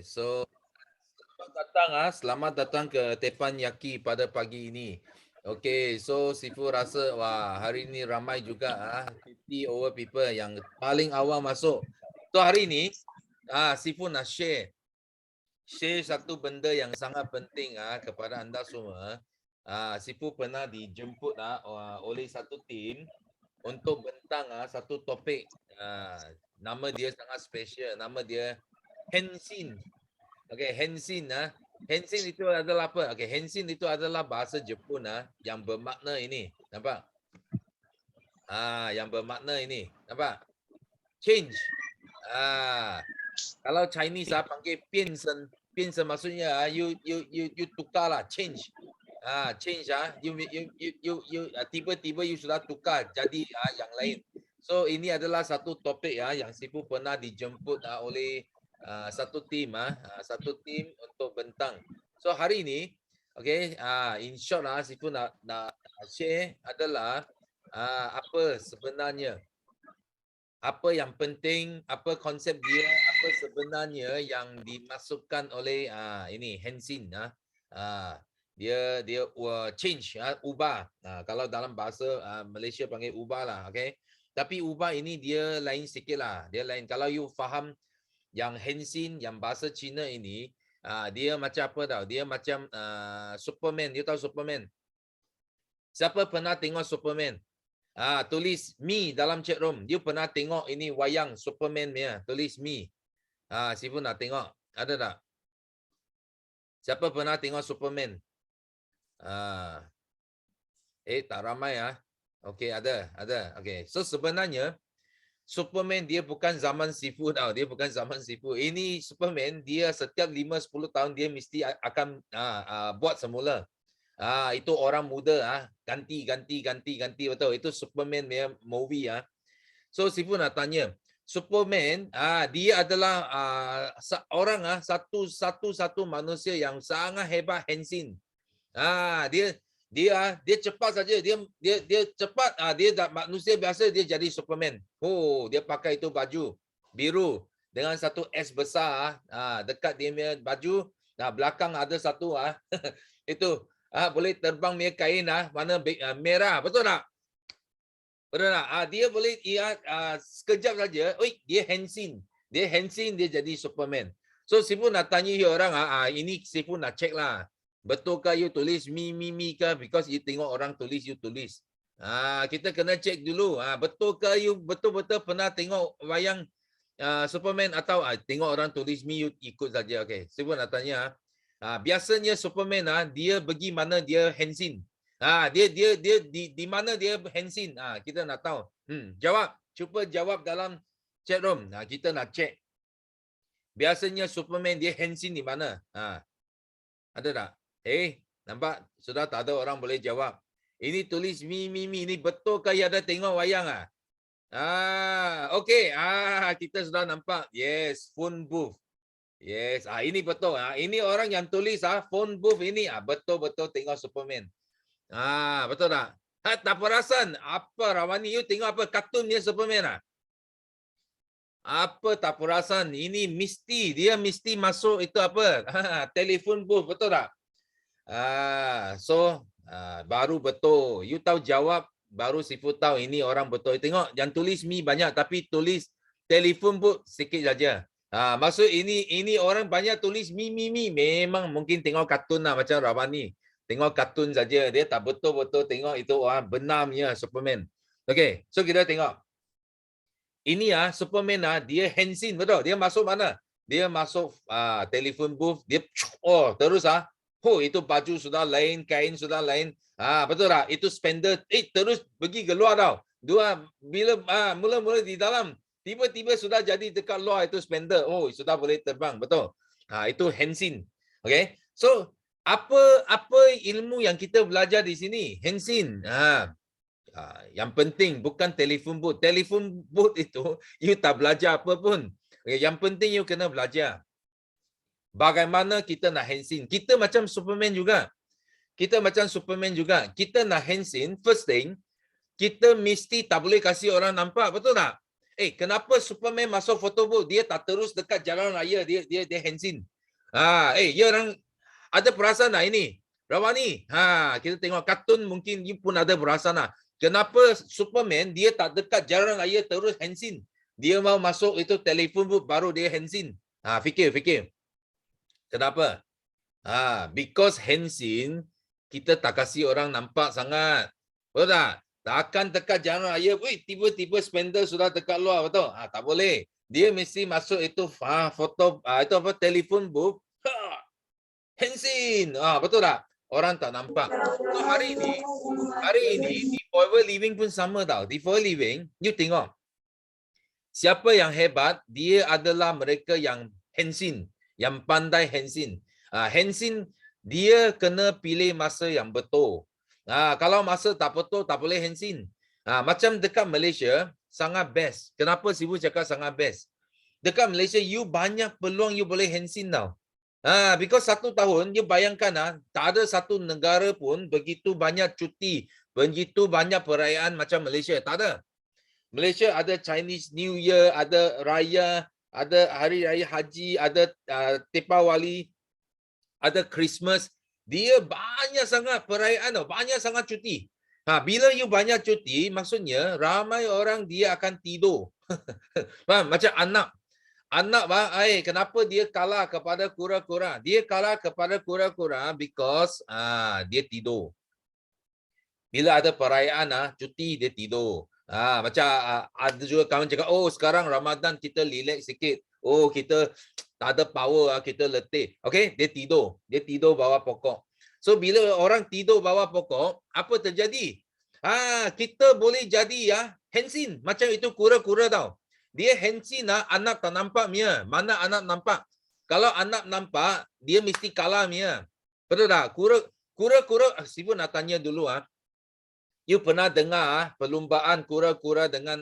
So selamat datang ke Teppanyaki pada pagi ini. Okay, so Sifu rasa wah hari ini ramai juga 50 over people yang paling awal masuk. So hari ini Sifu nak share satu benda yang sangat penting kepada anda semua. Sifu pernah dijemput oleh satu tim untuk bentang satu topik. Nama dia sangat special, nama dia Henshin. Okey, Henshin Henshin itu adalah apa? Okey, Henshin itu adalah bahasa Jepun yang bermakna ini. Nampak? Yang bermakna ini. Nampak? Change. Kalau Chinese panggil 变身. 变身 maksudnya you tukarlah, change. Change you tiba-tiba you sudah tukar jadi yang lain. So ini adalah satu topik yang Sifu pernah dijemput oleh satu tim untuk bentang. So hari ini okey, in short Sifu nak share adalah apa sebenarnya, apa yang penting, apa konsep dia, apa sebenarnya yang dimasukkan oleh ini Henshin dia change ubah. Kalau dalam bahasa Malaysia panggil ubah lah, okey. Tapi ubah ini dia lain sikitlah. Dia lain. Kalau you faham yang Henshin, yang bahasa Cina ini, dia macam apa tau? Dia macam Superman. You tahu Superman? Siapa pernah tengok Superman? Tulis me dalam chat room. You pernah tengok ini wayang Superman punya? Tulis me. Sifu nak tengok. Ada tak? Siapa pernah tengok Superman? Tak ramai Okey, ada. Okey. So sebenarnya Superman dia bukan zaman Sifu tau. Dia bukan zaman Sifu. Ini Superman dia setiap 5-10 tahun dia mesti akan buat semula. Itu orang muda ganti betul. Itu Superman punya movie So Sifu nak tanya, Superman dia adalah orang satu manusia yang sangat hebat, Henshin. Dia cepat saja, dia cepat, dia manusia biasa dia jadi Superman. Dia pakai itu baju biru dengan satu S besar dekat dia punya baju. Belakang ada satu itu boleh terbang punya kain warna merah, betul tak? Betul tak? Dia boleh sekejap saja, dia Henshin. Dia Henshin, dia jadi Superman. So Sifu nak tanya orang ini Sifu nak check lah. Betulkah you tulis me ke? Because you tengok orang tulis, you tulis. Kita kena check dulu. Betulkah you betul-betul pernah tengok wayang Superman atau tengok orang tulis me, you ikut saja. Okay. Sifu nak tanya. Biasanya Superman dia pergi mana dia Henshin. Dia di mana dia Henshin. Kita nak tahu. Jawab. Cuba jawab dalam chat room. Kita nak check. Biasanya Superman dia Henshin di mana? Ada tak? Nampak? Sudah tak ada orang boleh jawab. Ini tulis me. Ini betul ke ada tengok wayang okey. Kita sudah nampak. Yes, phone booth. Yes, ini betul. Ini orang yang tulis phone booth ini betul-betul tengok Superman. Betul tak? Tak perasan. Apa Rawani? You tengok apa? Kartun dia Superman Apa tak perasan? Ini mesti. Dia mesti masuk itu apa? Telefon booth. Betul tak? So, baru betul. You tahu jawab, baru Sifu tahu ini orang betul. Tengok, yang tulis mi banyak. Tapi tulis telefon booth sikit saja. Maksud ini orang banyak tulis mi. Memang mungkin tengok kartun macam Rawani. Tengok kartun saja. Dia tak betul-betul tengok itu orang benarnya Superman. Okay, so kita tengok. Ini Superman dia Henshin, betul? Dia masuk mana? Dia masuk telefon booth. Dia terus itu baju sudah lain, kain sudah lain. Betul tak? Itu spender. Terus pergi keluar tau. Bila mula-mula di dalam, tiba-tiba sudah jadi dekat luar itu spender. Sudah boleh terbang, betul? Itu Henshin. Okay? So, apa ilmu yang kita belajar di sini? Henshin. Yang penting bukan telefon booth. Telefon booth itu you tak belajar apa pun. Yang penting you kena belajar. Bagaimana kita nak Henshin. Kita macam Superman juga. Kita nak Henshin, first thing, kita mesti tak boleh kasih orang nampak. Betul tak? kenapa Superman masuk photo booth dia tak terus dekat jalan raya dia hensin. Ya orang ada perasaan tak ini? Rawani, kita tengok kartun mungkin you pun ada perasaan lah. Kenapa Superman dia tak dekat jalan raya terus hensin? Dia mau masuk itu telefon booth baru dia hensin. Fikir. Kenapa? Because hensin kita tak kasih orang nampak sangat. Betul tak? Takkan dekat jalan raya, tiba-tiba spender sudah dekat luar, betul? Tak boleh. Dia mesti masuk itu foto, itu apa, telefon booth. Hensin. Betul tak? Orang tak nampak. So hari ini di Forever Living pun sama tau. Di Forever Living, you tengok. Siapa yang hebat, dia adalah mereka yang hensin, yang pandai hensin. Hensin, dia kena pilih masa yang betul. Kalau masa tak betul, tak boleh hensin. Macam dekat Malaysia, sangat best. Kenapa Sibu cakap sangat best? Dekat Malaysia, you banyak peluang you boleh hensin tau. Because 1 tahun, you bayangkan tak ada satu negara pun begitu banyak cuti, begitu banyak perayaan macam Malaysia. Tak ada. Malaysia ada Chinese New Year, ada Raya, ada Hari Raya Haji, ada Deepawali, ada Christmas. Dia banyak sangat perayaan tau, banyak sangat cuti. Bila you banyak cuti, maksudnya ramai orang dia akan tidur. Macam anak. Kenapa dia kalah kepada kura-kura? Dia kalah kepada kura-kura because dia tidur. Bila ada perayaan cuti dia tidur. Macam ada juga kawan cakap, sekarang Ramadan kita relax sikit. Kita tak ada power, kita letih. Okay, dia tidur bawah pokok. So bila orang tidur bawah pokok, apa terjadi? Kita boleh jadi hensin. Macam itu kura-kura tau. Dia hensin anak tak nampak Mia. Mana anak nampak? Kalau anak nampak, dia mesti kalah Mia. Betul tak? Kura-kura, Sibu nak tanya dulu you pernah dengar perlumbaan kura-kura dengan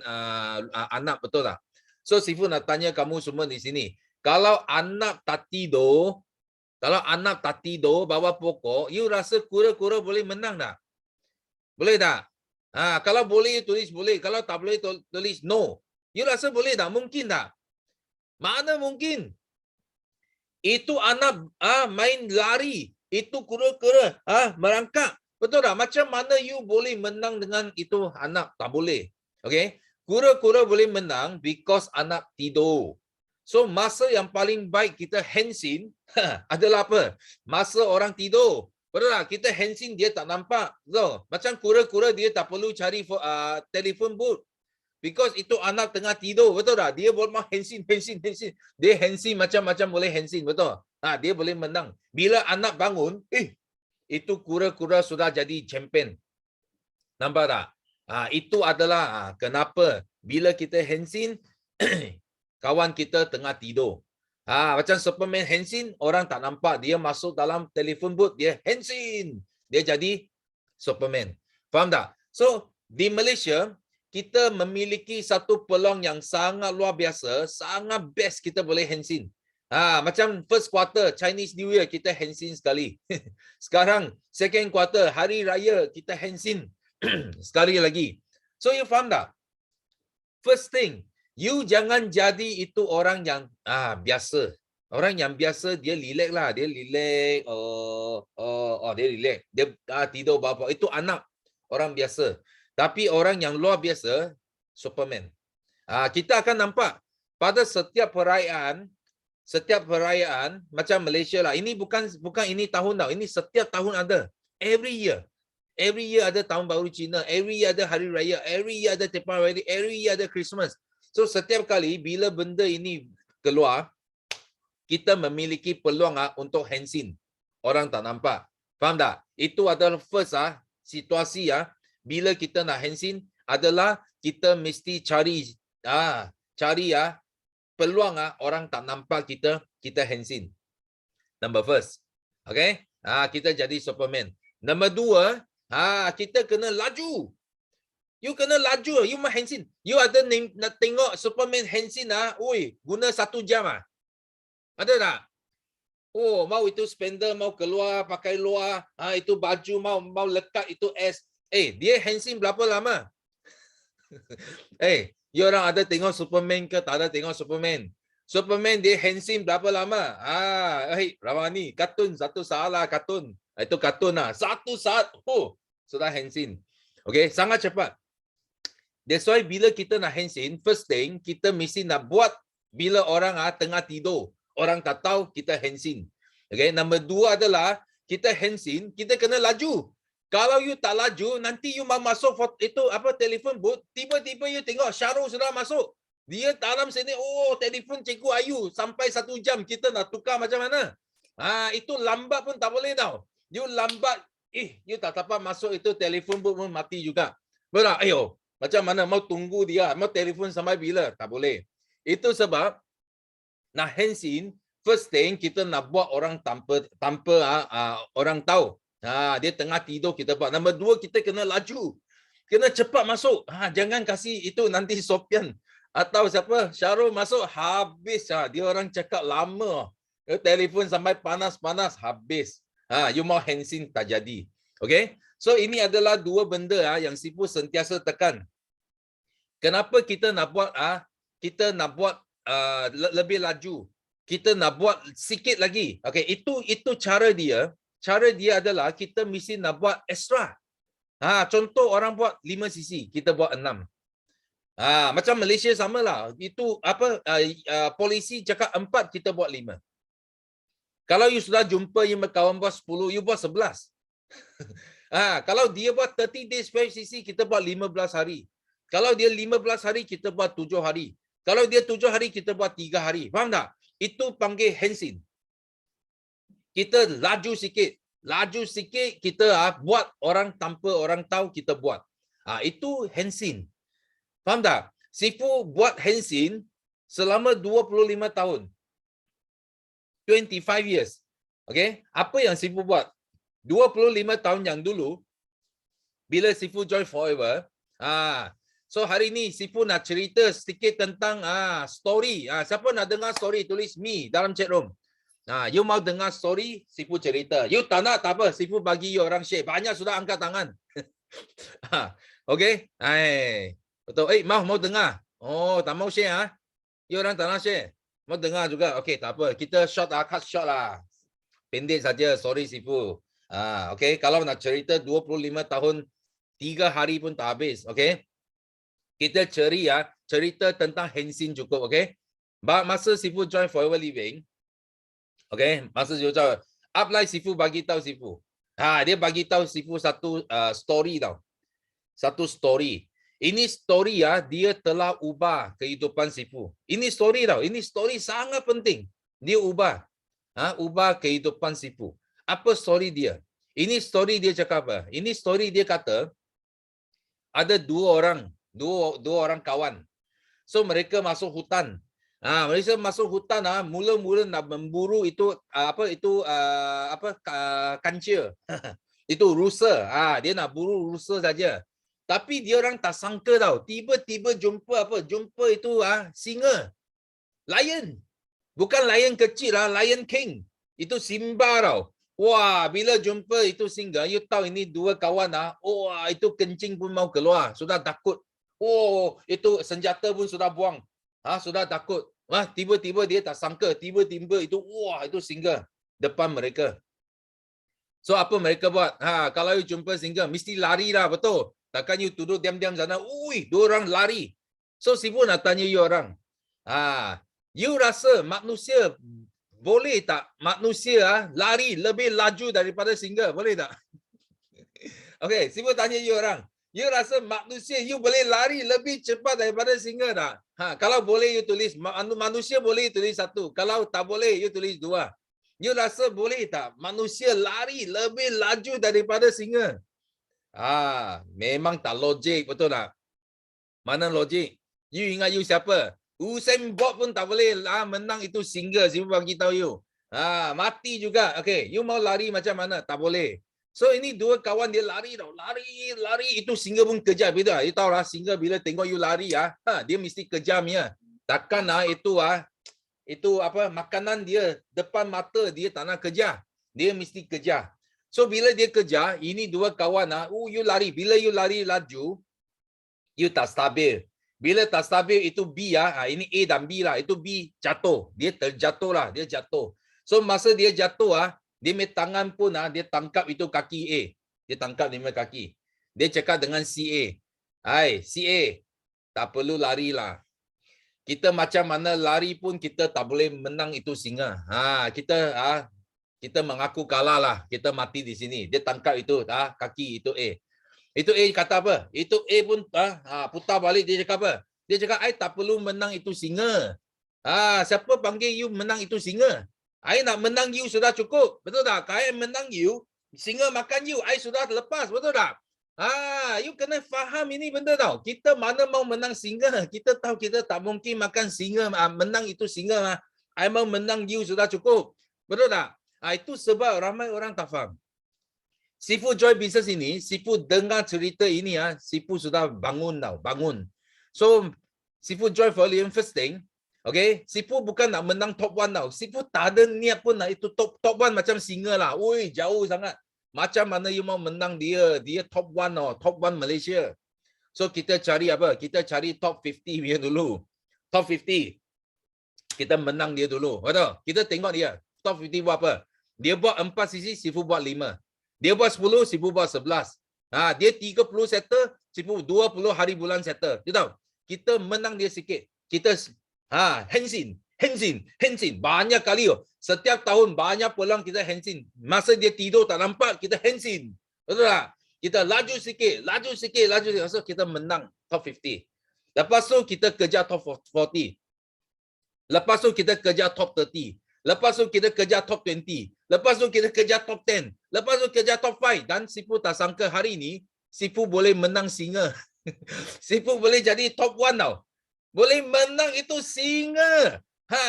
anak, betul tak? So Sifu nak tanya kamu semua di sini. Kalau anak tak tidur bawah pokok, you rasa kura-kura boleh menang tak? Boleh tak? Kalau boleh tulis boleh, kalau tak boleh tulis no. You rasa boleh tak? Mungkin tak? Mana mungkin? Itu anak main lari, itu kura-kura merangkak. Betul tak? Macam mana you boleh menang dengan itu anak? Tak boleh. Okay? Kura-kura boleh menang because anak tidur. So, masa yang paling baik kita hensin adalah apa? Masa orang tidur. Betul tak? Kita hensin dia tak nampak. Betul? Macam kura-kura dia tak perlu cari telefon booth. Because itu anak tengah tidur. Betul tak? Dia boleh hensin. Dia hensin macam-macam boleh hensin. Betul? Dia boleh menang. Bila anak bangun, itu kura-kura sudah jadi champion. Nampak tak? Itu adalah kenapa bila kita hensin, kawan kita tengah tidur. Macam Superman hensin, orang tak nampak. Dia masuk dalam telefon booth, dia hensin. Dia jadi Superman. Faham tak? So, di Malaysia, kita memiliki satu peluang yang sangat luar biasa, sangat best kita boleh hensin. Macam first quarter, Chinese New Year, kita hensin sekali. Sekarang, second quarter, Hari Raya, kita hensin sekali lagi. So, you faham tak? First thing, you jangan jadi itu orang yang biasa. Orang yang biasa, dia relax lah. Dia relax. Dia relax. Dia tidur bawah. Itu anak. Orang biasa. Tapi orang yang luar biasa, Superman. Kita akan nampak pada setiap perayaan macam Malaysia lah. Ini bukan ini tahun tau. Ini setiap tahun ada. Every year ada tahun baru Cina. Every year ada Hari Raya. Every year ada Deepawali. Every year ada Christmas. So setiap kali bila benda ini keluar, kita memiliki peluang untuk hensin. Orang tak nampak. Faham tak? Itu adalah first situasi bila kita nak hensin adalah kita mesti cari peluang orang tak nampak kita hensin. Number first. Okay? Kita jadi Superman. Number 2, kita kena laju. You kena laju. You mau hensin. You ada nak tengok Superman hensin guna 1 jam Ada tak? Mau itu spender mau keluar pakai luar, itu baju mau lekat itu es. Dia hensin berapa lama? You orang ada tengok Superman ke tak ada tengok Superman? Superman dia handsome berapa lama? Ramah ni kartun satu salah kartun. Itu kartun lah. Satu saat sudah handsome. Okay, sangat cepat. That's why bila kita nak handsome, first thing kita mesti nak buat bila orang tengah tidur. Orang tak tahu kita handsome. Okay, nombor 2 adalah kita handsome, kita kena laju. Kalau you tak laju, nanti you mau masuk itu telefon booth, tiba-tiba you tengok Syarul sudah masuk. Dia dalam sini, telefon Cikgu Ayu sampai 1 jam kita nak tukar macam mana? Itu lambat pun tak boleh tau. You lambat, you tak dapat masuk itu telefon booth pun mati juga. Betul? Ayo, macam mana mau tunggu dia, mau telefon sampai bila? Tak boleh. Itu sebab nak handsome, first thing kita nak buat orang tanpa orang tahu. Dia tengah tidur kita buat. Nombor 2 kita kena laju. Kena cepat masuk. Jangan kasih itu nanti Sofian atau siapa Syarul masuk habis. Dia orang cakap lama. Telefon sampai panas-panas habis. You mau handsome tak jadi. Okay? So ini adalah 2 benda yang Sifu sentiasa tekan. Kenapa kita nak buat lebih laju? Kita nak buat sikit lagi. Okay, itu cara dia. Cara dia adalah kita mesti nak buat extra. Contoh orang buat 5 cc, kita buat 6. Macam Malaysia samalah. Itu polisi cakap 4, kita buat 5. Kalau you sudah jumpa you kawan buat 10, you buat 11. Kalau dia buat 30 days 5 cc, kita buat 15 hari. Kalau dia 15 hari, kita buat 7 hari. Kalau dia 7 hari, kita buat 3 hari. Faham tak? Itu panggil handsome. Kita laju sikit. Laju sikit, kita buat orang tanpa orang tahu kita buat. Itu handsome. Faham tak? Sifu buat handsome selama 25 tahun. 25 years. Okay? Apa yang Sifu buat? 25 tahun yang dulu, bila Sifu join Forever, so hari ni Sifu nak cerita sedikit tentang story. Siapa nak dengar story, tulis me dalam chat room. You mau dengar story, Sifu cerita. You tak nak, tak apa. Sifu bagi you orang share. Banyak sudah angkat tangan. Okay? Betul. Mau dengar? Oh, tak mau share. You orang tak nak share? Mau dengar juga? Okay, tak apa. Kita cut short lah. Pendek saja. Sorry, Sifu. Okay, kalau nak cerita 25 tahun, 3 hari pun tak habis. Okay? Kita cerita tentang handsome cukup. Okay? Masa Sifu join Forever Living, okay, masa Sifu join, upline Sifu bagi tahu Sifu. Dia bagi tahu Sifu satu story tau. Satu story. Ini story dia telah ubah kehidupan Sifu. Ini story tau. Ini story sangat penting. Dia ubah. Ubah kehidupan Sifu. Apa story dia? Ini story dia cakap apa? Ini story dia kata, ada dua orang kawan. So mereka masuk hutan. Mereka masuk hutan, mula-mula nak memburu itu kancil. Itu rusa. Dia nak buru rusa saja. Tapi dia orang tak sangka tau. Tiba-tiba jumpa itu singa. Lion. Bukan lion kecil, Lion King. Itu Simba tau. Wah, bila jumpa itu singa, you tahu ini 2 kawan itu kencing pun mau keluar. Sudah takut. Itu senjata pun sudah buang. Sudah takut. Tiba-tiba dia tak sangka. Tiba-tiba itu, itu singa depan mereka. So, apa mereka buat? Kalau you jumpa singa, mesti lari lah, betul? Takkan you duduk diam-diam sana. 2 orang lari. So, Sifu nak tanya you orang. You rasa manusia boleh tak manusia lari lebih laju daripada singa? Boleh tak? Okay, Sifu tanya you orang. You rasa manusia you boleh lari lebih cepat daripada singa tak? Kalau boleh you tulis manusia, boleh tulis 1. Kalau tak boleh you tulis 2. You rasa boleh tak manusia lari lebih laju daripada singa? Memang tak logik, betul tak? Mana logik? You ingat you siapa? Usain Bolt pun tak boleh menang itu singa. Sifu bagi tahu you. Mati juga. Okay, you mau lari macam mana? Tak boleh. So ini 2 kawan dia lari tau. Lari. Itu singa pun kejam. You tahu lah, singa bila tengok you lari, dia mesti kejam ya. Takkan itu makanan dia depan mata dia tak nak kejar. Dia mesti kejar. So bila dia kejar, ini 2 kawan you lari. Bila you lari laju, you tak stabil. Bila tak stabil itu B ya, ini A dan B lah, itu B jatuh, dia terjatuh lah, dia jatuh. So masa dia jatuh dia punya tangan pun dia tangkap itu kaki A, dia tangkap dia punya kaki. Dia cakap dengan CA, hai CA, tak perlu lari lah. Kita macam mana lari pun kita tak boleh menang itu singa. Kita mengaku kalah lah, kita mati di sini. Dia tangkap itu kaki itu A. Itu A kata apa? Itu A pun putar balik, dia cakap apa? Dia cakap, I tak perlu menang itu singa. Siapa panggil you menang itu singa? I nak menang you sudah cukup. Betul tak? Kalau I menang you, singa makan you, I sudah lepas. Betul tak? You kena faham ini benda tau. Kita mana mau menang singa? Kita tahu kita tak mungkin makan singa, menang itu singa. I mau menang you sudah cukup. Betul tak? Itu sebab ramai orang tak faham. Sifu Joy Business ini, Sifu dengar cerita ini Sifu sudah bangun tau, bangun. So, Sifu Joy volume first thing, okay, Sifu bukan nak menang top 1 tau. Sifu tak ada niat pun nak itu top 1 macam singa lah. Ui, jauh sangat. Macam mana you mau menang dia top 1 tau, top 1 Malaysia. So, kita cari apa? Kita cari top 50 dia dulu. Top 50. Kita menang dia dulu. Betul? Kita tengok dia. Top 50 buat apa? Dia buat 4 sisi, Sifu buat 5. Dia buat 10, Sifu buat 11. Dia 30 settle, Sifu 20 hari bulan settle. You tahu? Kita menang dia sikit. Kita hensin. Banyak kali. Setiap tahun banyak peluang kita hensin. Masa dia tidur tak nampak, kita hensin. Betul tak? Kita laju sikit. So kita menang top 50. Lepas tu kita kejar top 40. Lepas tu kita kejar top 30. Lepas tu kita kejar top 20. Lepas tu kita kejar top 10. Lepas tu kejar top 5. Dan Sifu tak sangka hari ni, Sifu boleh menang singa. Sifu boleh jadi top 1 tau. Boleh menang itu singa.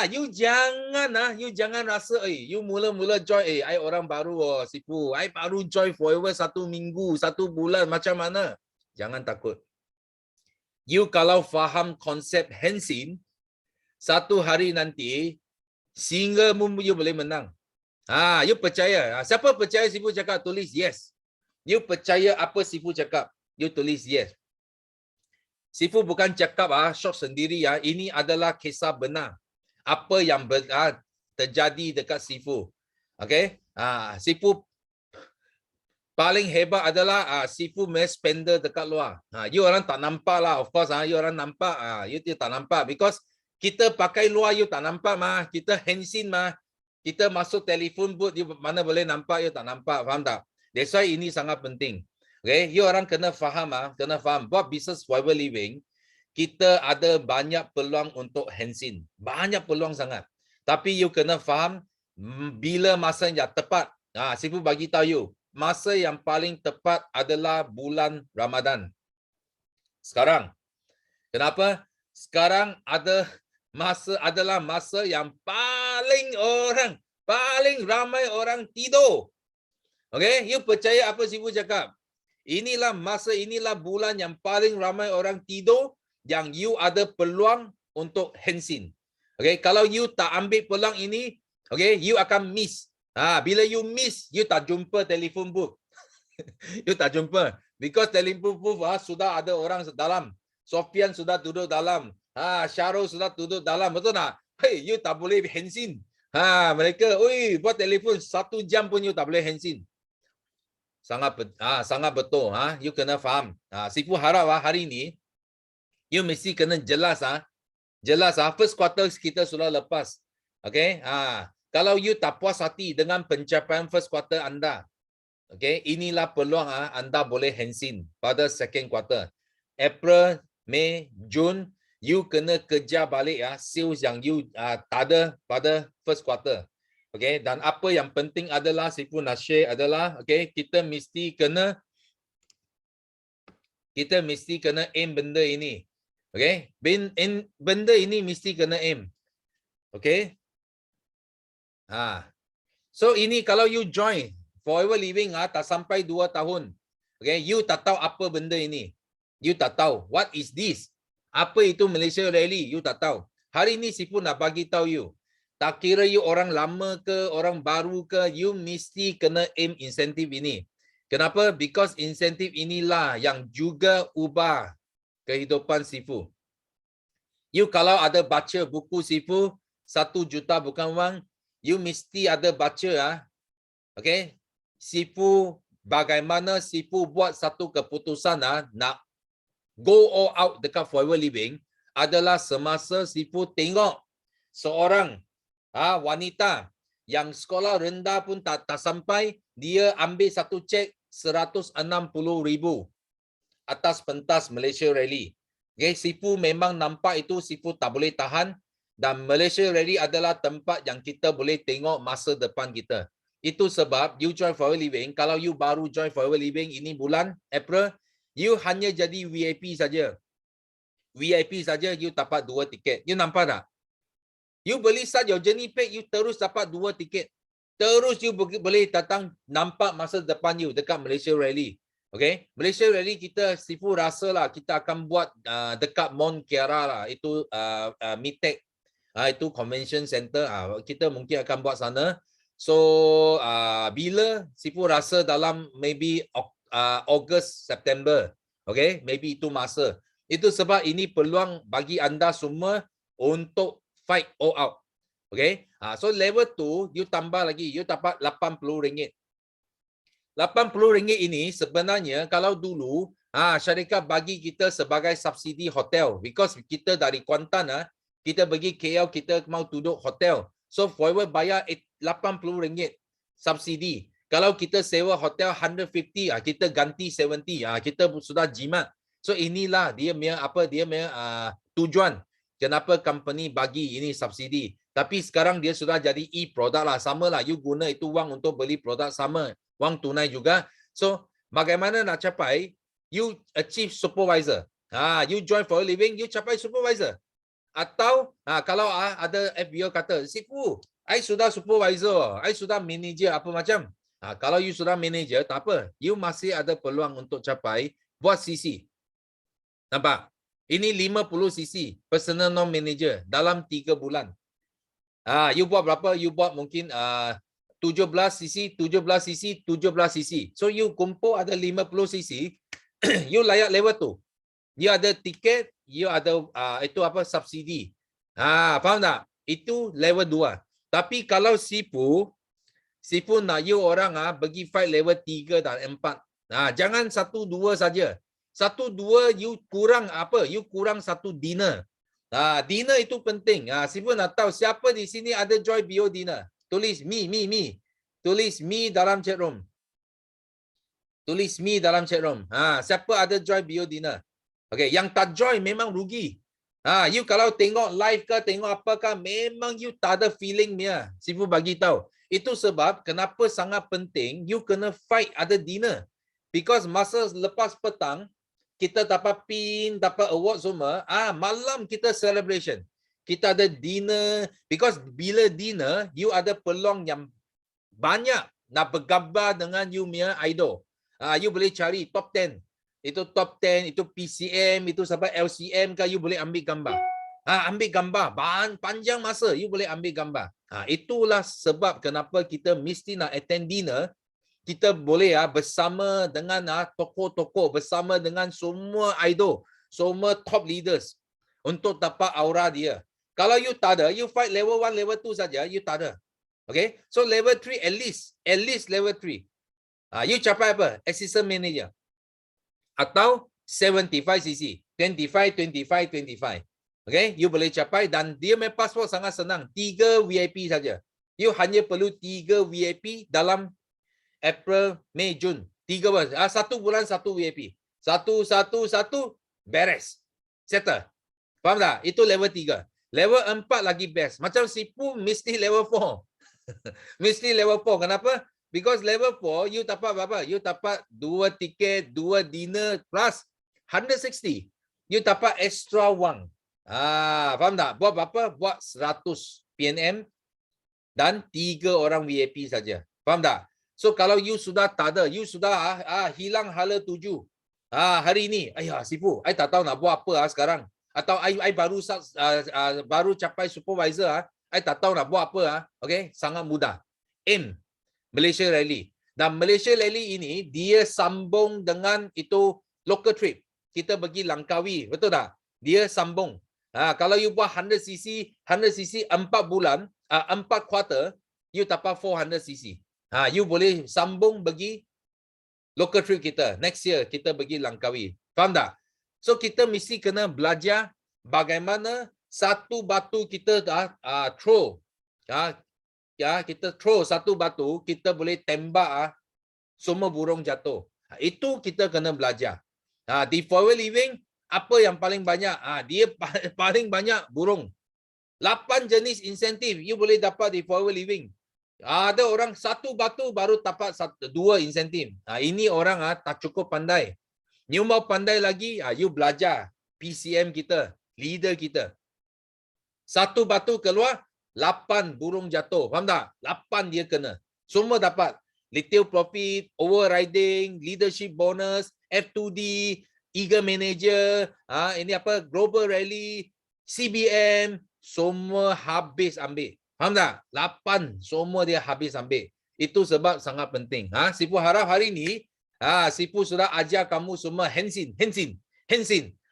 You jangan rasa, you mula-mula join, I orang baru Sifu. I baru join forever 1 minggu, 1 bulan, macam mana? Jangan takut. You kalau faham konsep hensin, satu hari nanti, singa you boleh menang. You percaya. Siapa percaya Sifu cakap, tulis yes. You percaya apa Sifu cakap, you tulis yes. Sifu bukan cakap short sendiri ini adalah kisah benar. Apa yang terjadi dekat Sifu. Okay? Sifu paling hebat adalah Sifu punya spender dekat luar. You orang tak nampak lah. Of course, you orang nampak. You tak nampak. Because kita pakai luar, you tak nampak mah. Kita hensin mah. Kita masuk telefon booth, you mana boleh nampak, you tak nampak. Faham tak? That's why ini sangat penting. Okay? You orang kena faham. Kena faham. Buat business forever living, kita ada banyak peluang untuk hensin. Banyak peluang sangat. Tapi you kena faham, bila masa yang tepat. Sifu bagi tahu you. Masa yang paling tepat adalah bulan Ramadan. Sekarang. Kenapa? Sekarang adalah masa yang paling ramai orang tidur. Okay? You percaya apa Sifu cakap? Inilah bulan yang paling ramai orang tidur, yang you ada peluang untuk hensin. Okay? Kalau you tak ambil peluang ini, okay, you akan miss. Bila you miss, you tak jumpa telefon booth. You tak jumpa. Because telefon booth sudah ada orang dalam. Sofian sudah duduk dalam. Syarul sudah duduk dalam. Betul tak? Hey, you tak boleh hensin. Mereka, buat telefon 1 jam pun you tak boleh hensin. Sangat betul. You kena faham. Sifu harap hari ini, you mesti kena jelas. Jelas. First quarter kita sudah lepas. Okay? Kalau you tak puas hati dengan pencapaian first quarter anda, okay, inilah peluang anda boleh hensin pada second quarter. April, Mei, Jun, you kena kejar balik sales yang you tak ada pada first quarter. Okay, dan apa yang penting adalah Sifu nak share adalah, okay, kita mesti kena aim benda ini. Okay, benda ini mesti kena aim. Okay. So ini kalau you join forever living tak sampai 2 tahun. Okay, you tak tahu apa benda ini. You tak tahu. What is this? Apa itu Malaysia Rally? You tak tahu. Hari ini Sifu nak bagi tahu you. Tak kira you orang lama ke, orang baru ke, you mesti kena aim insentif ini. Kenapa? Because insentif inilah yang juga ubah kehidupan Sifu. You kalau ada baca buku Sifu 1 juta bukan wang, you mesti ada baca Okay? Sifu bagaimana Sifu buat satu keputusan nak go all out dekat Forever Living adalah semasa Sifu tengok seorang wanita yang sekolah rendah pun tak sampai, dia ambil satu cek 160,000 atas pentas Malaysia Rally. Okay, Sifu memang nampak itu Sifu tak boleh tahan, dan Malaysia Rally adalah tempat yang kita boleh tengok masa depan kita. Itu sebab you join Forever Living, kalau you baru join Forever Living ini bulan April, you hanya jadi VIP saja. VIP saja you dapat 2 tiket. You nampak tak? You beli saja journey pack, you terus dapat 2 tiket. Terus you boleh datang nampak masa depan you dekat Malaysia Rally. Okay, Malaysia Rally kita Sifu rasa lah kita akan buat dekat Mont Kiara lah. Itu MITEC. Itu Convention Center. Kita mungkin akan buat sana. So bila Sifu rasa dalam maybe August, September. Okay, maybe itu masa. Itu sebab ini peluang bagi anda semua untuk fight all out. Okay, so level 2 you tambah lagi, you dapat RM80. RM80 ini sebenarnya kalau dulu syarikat bagi kita sebagai subsidi hotel, because kita dari Kuantan kita pergi KL, kita mau duduk hotel, so Forever bayar RM80 subsidi. Kalau kita sewa hotel 150, kita ganti 70, kita sudah jimat. So inilah dia punya tujuan kenapa company bagi ini subsidi. Tapi sekarang dia sudah jadi e-product lah, sama lah, you guna itu wang untuk beli produk sama, wang tunai juga. So bagaimana nak capai? You achieve supervisor. You join for a living, you capai supervisor. Atau kalau ada FBO kata, Sifu, I sudah supervisor, I sudah manager apa macam. Kalau you sudah manager, tak apa. You masih ada peluang untuk capai buat CC. Nampak? Ini 50 CC, personal non manager dalam 3 bulan. You buat berapa? You buat mungkin 17 cc, 17 cc, 17 cc. So you kumpul ada 50 cc, you layak level 2. You ada tiket, you ada itu subsidi. Faham tak? Itu level 2. Tapi kalau Sifu nak you orang bagi fight level 3 dan 4. Jangan 1, 2 saja. 1, 2 you kurang apa? You kurang 1 dinner. Dinner itu penting. Sifu nak tahu siapa di sini ada join BO dinner. Tulis me. Tulis me dalam chat room. Tulis me dalam chat room. Siapa ada join BO dinner? Okay, yang tak join memang rugi. You kalau tengok live ke tengok apakah memang you tak ada feeling dia. Sifu bagi tahu. Itu sebab kenapa sangat penting you kena fight ada dinner. Because masa lepas petang kita dapat pin, dapat award semua, malam kita celebration. Kita ada dinner, because bila dinner, you ada peluang yang banyak nak bergambar dengan you punya idol. You boleh cari top 10. Itu top 10, itu PCM, itu sampai LCM kan, you boleh ambil gambar. Ambil gambar, panjang masa, you boleh ambil gambar. Itulah sebab kenapa kita mesti nak attend dinner. Kita boleh bersama dengan tokoh-tokoh, bersama dengan semua idol, semua top leaders untuk dapat aura dia. Kalau you tak ada, you fight level 1, level 2 saja, you tak ada. Okay? So level 3 at least level 3. You capai apa? Assistant manager. Atau 75cc, 25. Okay? You boleh capai dan dia punya pasport sangat senang. 3 VIP saja. You hanya perlu 3 VIP dalam April, Mei, Jun. 3 bulan. 1 bulan 1 VIP. 1, beres. Settle. Faham tak? Itu level 3. Level 4 lagi best. Macam Sifu mesti level 4. Mesti level 4. Kenapa? Because level 4, you dapat berapa? You dapat 2 tiket, 2 dinner plus 160. You dapat extra wang. Faham tak? Buat berapa? Buat 100 PNM dan 3 orang VIP saja. Faham tak? So kalau you sudah tak ada, you sudah hilang hala 7. Hari ini, Sifu, I tak tahu nak buat apa sekarang. Atau I baru capai supervisor, I tak tahu nak buat apa. Okay, sangat mudah. Aim Malaysia Rally. Dan Malaysia Rally ini dia sambung dengan itu local trip. Kita pergi Langkawi, betul tak? Dia sambung. Kalau you buat 100cc 4 bulan, 4 quarter, you dapat 400cc. You boleh sambung bagi local trip kita. Next year kita pergi Langkawi. Faham tak? So kita mesti kena belajar bagaimana satu batu kita dah throw. Kita throw satu batu, kita boleh tembak semua burung jatuh. Itu kita kena belajar. Di forever living, apa yang paling banyak? Dia paling banyak burung. 8 jenis insentif you boleh dapat di forever living. Ada orang satu batu baru dapat 2 insentif. Ini orang tak cukup pandai. You mau pandai lagi, you belajar PCM kita, leader kita. Satu batu keluar, 8 burung jatuh. Faham tak? 8 dia kena. Semua dapat. Retail profit, overriding, leadership bonus, F2D, Eager Manager, ini apa? Global Rally, CBM, semua habis ambil. Faham tak? 8 semua dia habis ambil. Itu sebab sangat penting. Sifu harap hari ni, Sifu sudah ajar kamu semua Hensin.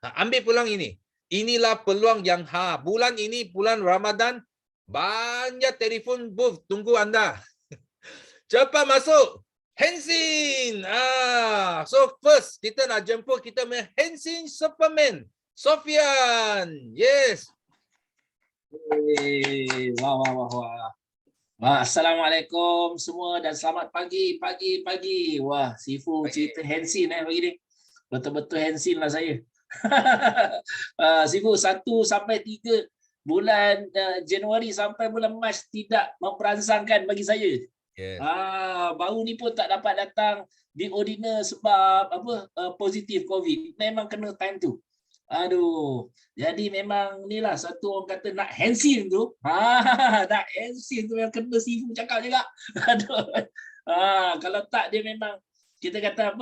Ambil peluang ini. Inilah peluang yang bulan ini, bulan Ramadan, banyak telefon booth tunggu anda. Cepat masuk. Hensin. So first kita nak jemput kita punya Hensin Superman, Sofian. Yes. Wah, Assalamualaikum semua dan selamat pagi. Wah, Sifu cerita Hensin pagi ni. Betul-betul Hensin lah saya. Sifu 1 sampai 3 bulan Januari sampai bulan Mac tidak memperansangkan bagi saya. Yes. Baru ni pun tak dapat datang di Ordina sebab positif COVID. Memang kena time tu. Aduh. Jadi memang inilah satu orang kata nak Hensin tu. Nak Hensin tu yang kena Sifu cakap juga. Aduh. Kalau tak dia memang kita kata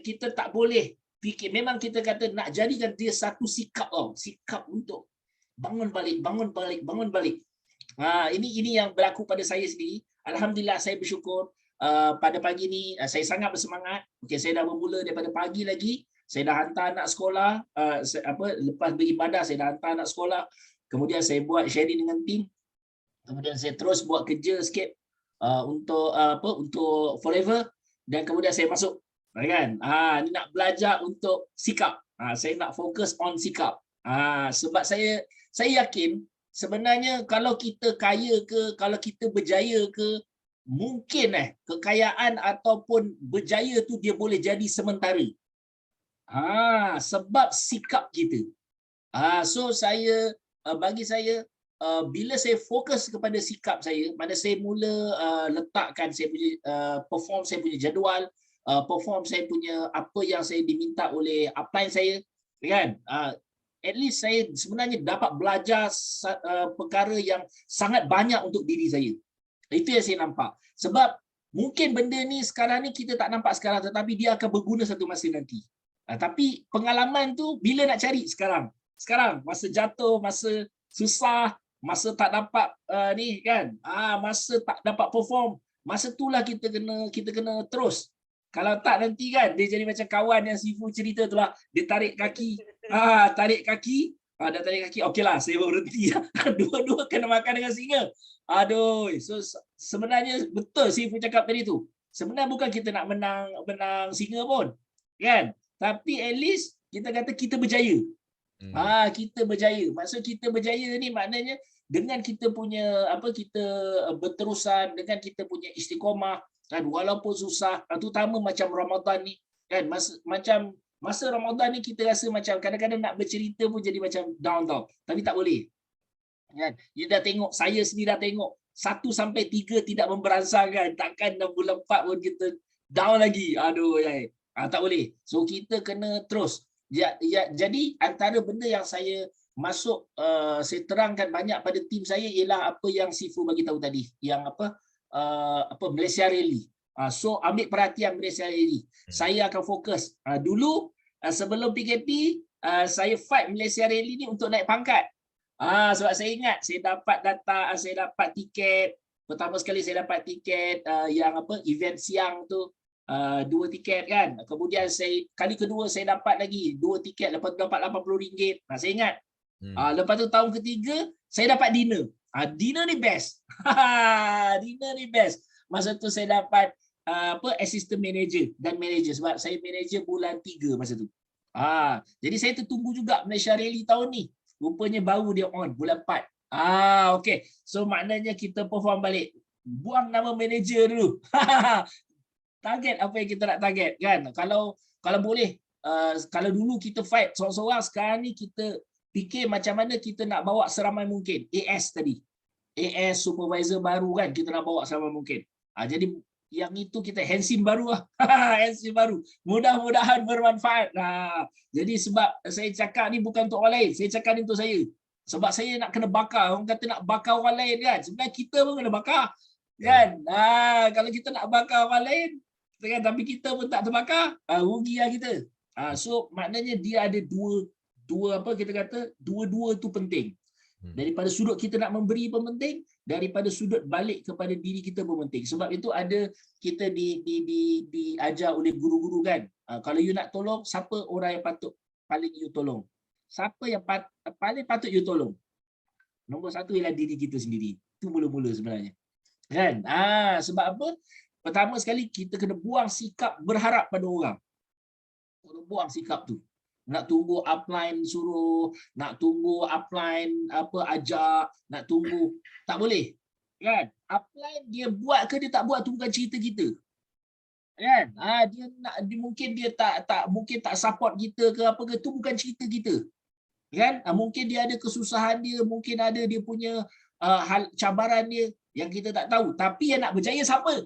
kita tak boleh fikir. Memang kita kata nak jadikan dia satu sikap sikap untuk bangun balik. Ini yang berlaku pada saya sendiri. Alhamdulillah saya bersyukur pada pagi ni saya sangat bersemangat. Okey, saya dah bermula daripada pagi lagi. Saya dah hantar anak sekolah, lepas beribadah saya dah hantar anak sekolah. Kemudian saya buat sharing dengan tim. Kemudian saya terus buat kerja sikit untuk forever dan kemudian saya masuk. Kan? Ni nak belajar untuk sikap. Saya nak fokus on sikap. Sebab saya yakin sebenarnya kalau kita kaya ke, kalau kita berjaya ke, mungkin kekayaan ataupun berjaya tu dia boleh jadi sementara. Sebab sikap kita. So saya bagi saya bila saya fokus kepada sikap saya, pada saya mula letakkan saya punya perform saya punya jadual, perform saya punya apa yang saya diminta oleh upline saya, kan? At least saya sebenarnya dapat belajar perkara yang sangat banyak untuk diri saya. Itu yang saya nampak. Sebab mungkin benda ni sekarang ni kita tak nampak sekarang, tetapi dia akan berguna satu masa nanti. Tapi pengalaman tu bila nak cari sekarang? Sekarang masa jatuh, masa susah, masa tak dapat ni kan? Masa tak dapat perform, masa itulah kita kena terus. Kalau tak nanti kan dia jadi macam kawan yang Sifu cerita tu lah, dia tarik kaki. Dah tarik kaki, okeylah saya berhenti. Dua-dua kena makan dengan singa. Aduh, so sebenarnya betul Sifu cakap tadi tu. Sebenarnya bukan kita nak menang singa pun, kan? Tapi at least kita kata kita berjaya. Kita berjaya. Maksud kita berjaya ni maknanya dengan kita punya kita berterusan, dengan kita punya istiqamah, kan, walaupun susah, terutama macam Ramadan ni, kan, masa Ramadan ni kita rasa macam kadang-kadang nak bercerita pun jadi macam down tau. Tapi tak boleh. Kan? You dah tengok, saya sendiri dah tengok 1 sampai 3 tidak memberansangkan. Takkan dalam bulan 4 pun kita down lagi. Aduh, tak boleh. So kita kena terus. Jadi antara benda yang saya masuk saya terangkan banyak pada tim saya ialah apa yang Sifu bagi tahu tadi, yang Malaysia Rally. So ambil perhatian Malaysia Rally. Saya akan fokus. Dulu sebelum PKP saya fight Malaysia Rally ni untuk naik pangkat. Sebab saya ingat saya dapat tiket. Pertama sekali saya dapat tiket yang event siang tu, 2 tiket kan. Kemudian kali kedua saya dapat lagi 2 tiket, lepas tu dapat RM80. Saya ingat. Lepas tu tahun ketiga saya dapat dinner. Dinner ni best. Dinner ni best. Masa tu saya dapat assistant manager dan manager sebab saya manager bulan 3 masa tu. Jadi saya tertunggu juga Malaysia Rally tahun ni. Rupanya baru dia on bulan 4. Okey. So maknanya kita perform balik. Buang nama manager dulu. Target apa yang kita nak target kan. Kalau boleh kalau dulu kita fight seorang-seorang, sekarang ni kita fikir macam mana kita nak bawa seramai mungkin. AS tadi. AS supervisor baru kan kita nak bawa seramai mungkin. Jadi yang itu kita Hensin baru lah. Hensin baru. Mudah-mudahan bermanfaat. Jadi sebab saya cakap ni bukan untuk orang lain. Saya cakap ni untuk saya. Sebab saya nak kena bakar. Orang kata nak bakar orang lain kan. Sebenarnya kita pun kena bakar. Kan? Kalau kita nak bakar orang lain, kan, tapi kita pun tak terbakar, rugilah kita. So maknanya dia ada dua apa kita kata, dua-dua tu penting. Daripada sudut kita nak memberi pun penting, daripada sudut balik kepada diri kita pun penting. Sebab itu ada kita diajar oleh guru-guru kan. Kalau you nak tolong, siapa orang yang patut paling you tolong? Siapa yang paling patut you tolong? Nombor satu ialah diri kita sendiri. Itu mula-mula sebenarnya. Kan? Sebab apa? Pertama sekali kita kena buang sikap berharap pada orang. Kena buang sikap tu. Nak tunggu upline suruh, nak tunggu upline ajak, nak tunggu, tak boleh. Kan? Upline dia buat ke dia tak buat tu bukan cerita kita. Kan? Mungkin dia mungkin tak support kita ke apa ke, tu bukan cerita kita. Kan? Mungkin dia ada kesusahan dia, mungkin ada dia punya hal cabaran dia yang kita tak tahu. Tapi yang nak berjaya siapa?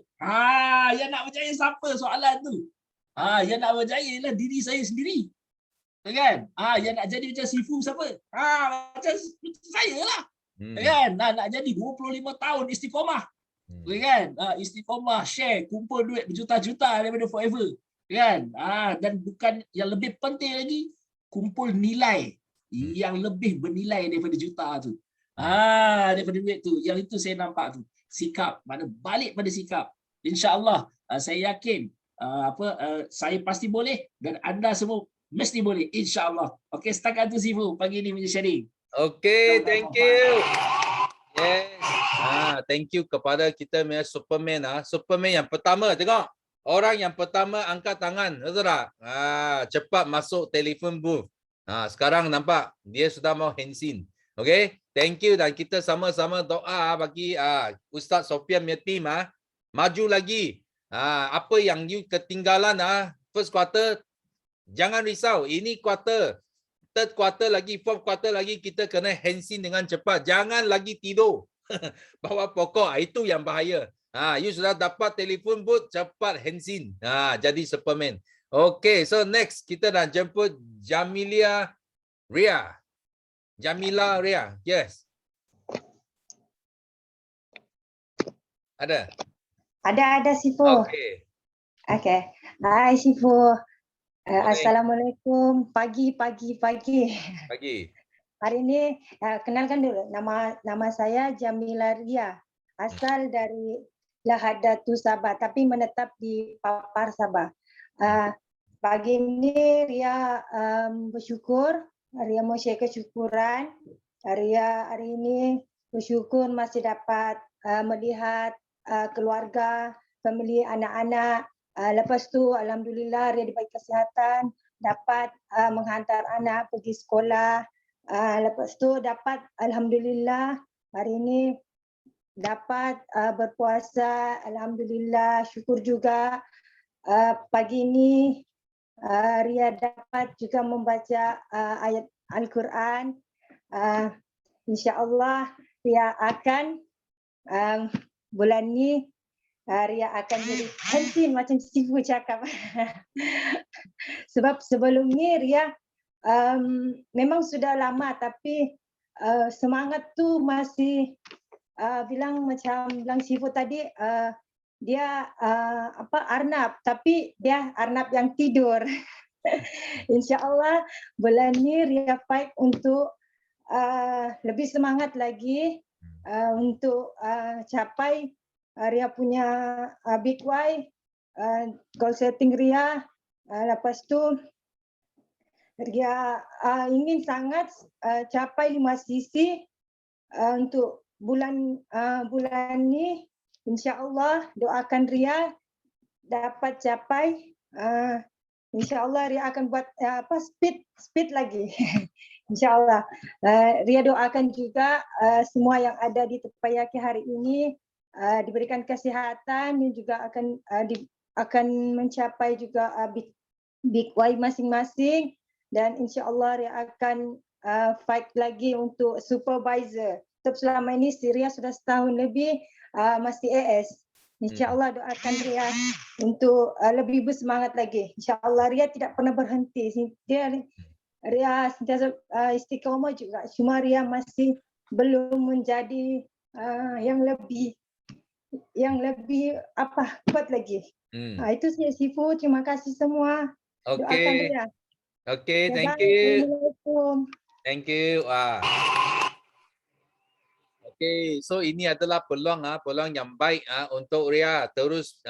Yang nak berjaya siapa soalan tu? Yang nak berjaya ialah diri saya sendiri. Kan? Yang nak jadi macam Sifu siapa? Macam saya lah. Kan? Nak jadi 25 tahun istiqomah. Kan? Istiqomah, share, kumpul duit berjuta-juta daripada forever. Kan? Dan bukan yang lebih penting lagi, kumpul nilai yang lebih bernilai daripada juta tu. Daripada duit tu. Yang itu saya nampak tu. Sikap. Mana balik pada sikap. InsyaAllah saya yakin saya pasti boleh dan anda semua mesti boleh. InsyaAllah. Okey, setakat tu Sifu. Pagi ni punya sharing. Okey, thank you. Yes. Thank you kepada kita punya Superman. Superman yang pertama, tengok. Orang yang pertama angkat tangan. Betul tak? Cepat masuk telefon booth. Sekarang nampak dia sudah mau Hensin. Okey, thank you dan kita sama-sama doa bagi Ustaz Sofian punya team maju lagi. Apa yang you ketinggalan first quarter, jangan risau. Ini quarter, third quarter lagi, fourth quarter lagi kita kena Hensin dengan cepat. Jangan lagi tidur. Bawa pokok itu yang bahaya. You sudah dapat telefon booth, cepat Hensin. Jadi Superman. Okey, so next kita dah jemput Jamila Ria. Yes. Ada Sifu. Okey. Hai Sifu. Assalamualaikum. Pagi. Hari ini kenalkan dulu, nama saya Jamila Ria. Asal dari Lahadatu Sabah tapi menetap di Papar Sabah. Pagi ini Ria bersyukur, Ria mau share kesyukuran. Ria hari ini bersyukur masih dapat melihat keluarga, family, anak-anak. Lepas tu alhamdulillah Ria diberi kesihatan, dapat menghantar anak pergi sekolah. Lepas tu dapat alhamdulillah hari ini dapat berpuasa, alhamdulillah, syukur juga. Pagi ini Ria dapat juga membaca ayat Al-Quran. InsyaAllah Ria akan bulan ni Ria akan jadi Hensin macam Sifu cakap. Sebab sebelum ni Ria memang sudah lama tapi semangat tu masih bilang Sifu tadi dia Arnab tapi dia Arnab yang tidur. InsyaAllah bulan ni Ria fight untuk lebih semangat lagi untuk capai Ria punya big why, goal setting Ria. Lepas tu Ria ingin sangat capai 5 sisi untuk bulan ni. InsyaAllah doakan Ria dapat capai. InsyaAllah Ria akan buat speed lagi. InsyaAllah. Ria doakan juga semua yang ada di Tepayaki hari ini diberikan kesihatan dan juga akan mencapai juga big Y masing-masing, dan insyaAllah Ria akan fight lagi untuk supervisor. Sebab selama ini Ria sudah setahun lebih masih AS. InsyaAllah doakan Ria untuk lebih bersemangat lagi. InsyaAllah Ria tidak pernah berhenti. Ria sentiasa istiqamah juga. Cuma Ria masih belum menjadi yang lebih kuat lagi. Itu saja Sifu. Terima kasih semua. Doakan Ria. Okay, thank you. Assalamualaikum. Thank you. Okay, so ini adalah peluang yang baik untuk Ria terus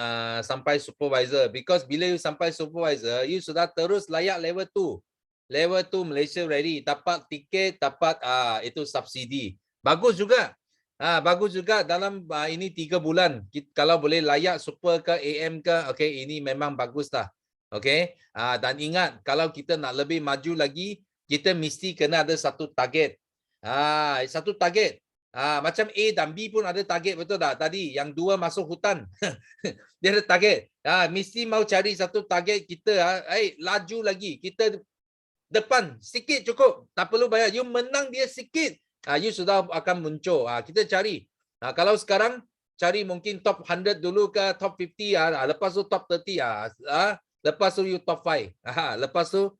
sampai supervisor. Because bila you sampai supervisor, you sudah terus layak level 2. Level 2 Malaysia ready. Dapat tiket, dapat itu subsidi. Bagus juga. Bagus juga dalam ini 3 bulan. Kalau boleh layak super ke AM ke, okay, ini memang bagus lah. Okay, dan ingat kalau kita nak lebih maju lagi, kita mesti kena ada satu target. Satu target. Macam A dan B pun ada target, betul tak? Tadi yang 2 masuk hutan. Dia ada target. Mesti mau cari satu target kita. Laju lagi. Kita depan sikit cukup. Tak perlu banyak. You menang dia sikit. You sudah akan muncul. Kita cari. Kalau sekarang cari mungkin top 100 dulu ke top 50. Lepas tu top 30. Lepas tu you top 5. Lepas tu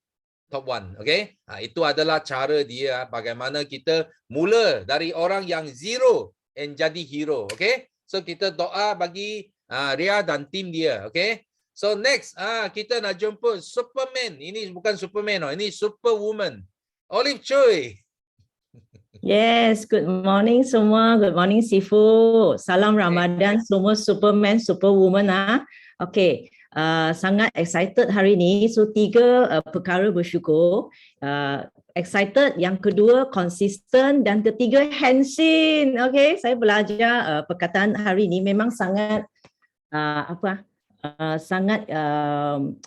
top 1. Okay? Itu adalah cara dia bagaimana kita mula dari orang yang zero and jadi hero. Okay? So kita doa bagi Ria dan tim dia. Okay? So next, kita nak jumpa Superman. Ini bukan Superman, ini Superwoman. Olive Choi. Yes, good morning semua. Good morning Sifu. Salam Ramadan semua Superman, Superwoman. Okay. Sangat excited hari ini. So 3 perkara bersyukur. Excited, yang kedua konsisten, dan ketiga handshin. Okay, saya belajar perkataan hari ini memang sangat sangat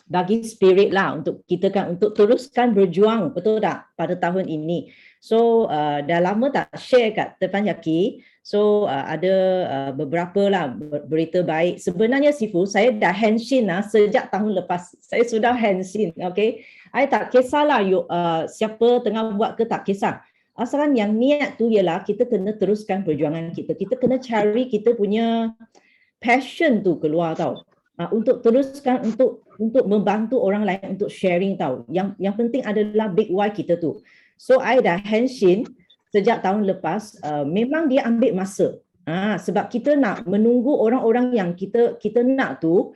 bagi spirit lah untuk kita kan, untuk teruskan berjuang, betul tak, pada tahun ini. So dah lama tak share kat Tepayaki. So ada beberapa lah berita baik. Sebenarnya Sifu, saya dah handshin sejak tahun lepas. Saya sudah handshin, okay. I tak kisahlah siapa tengah buat ke, tak kisah. Asalkan yang niat tu ialah kita kena teruskan perjuangan kita. Kita kena cari kita punya passion tu keluar tau. Untuk teruskan, untuk membantu orang lain, untuk sharing tau. Yang penting adalah big why kita tu. So I dah handshin sejak tahun lepas. Memang dia ambil masa. Sebab kita nak menunggu orang-orang yang kita nak tu,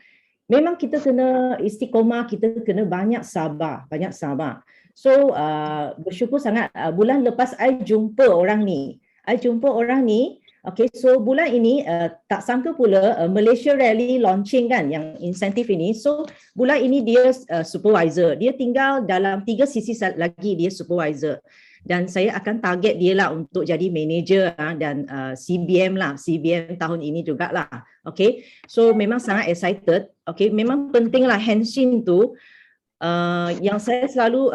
memang kita kena istiqomah, kita kena banyak sabar. So bersyukur sangat bulan lepas I jumpa orang ni. Okay, so bulan ini tak sangka pula Malaysia Rally launching kan yang insentif ini. So bulan ini dia supervisor. Dia tinggal dalam 3 sisi lagi dia supervisor. Dan saya akan target dia lah untuk jadi manager dan CBM lah. CBM tahun ini jugalah. Okay, so memang sangat excited. Okay, memang penting lah handshin tu. Yang saya selalu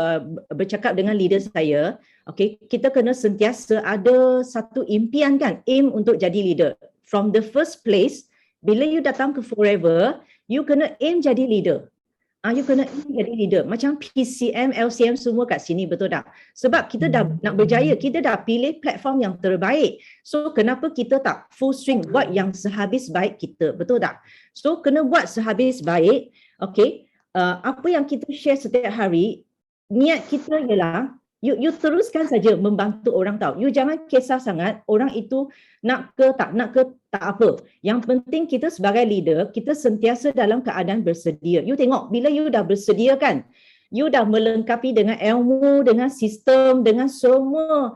bercakap dengan leader saya, okay, kita kena sentiasa ada satu impian kan, aim untuk jadi leader. From the first place, bila you datang ke Forever, you kena aim jadi leader. You kena aim jadi leader. Macam PCM, LCM semua kat sini, betul tak? Sebab kita dah nak berjaya, kita dah pilih platform yang terbaik. So kenapa kita tak full swing buat yang sehabis baik kita, betul tak? So kena buat sehabis baik, okay. Apa yang kita share setiap hari, niat kita ialah you teruskan saja membantu orang tau. You jangan kisah sangat orang itu nak ke tak apa. Yang penting kita sebagai leader, kita sentiasa dalam keadaan bersedia. You tengok bila you dah bersedia kan, you dah melengkapi dengan ilmu, dengan sistem, dengan semua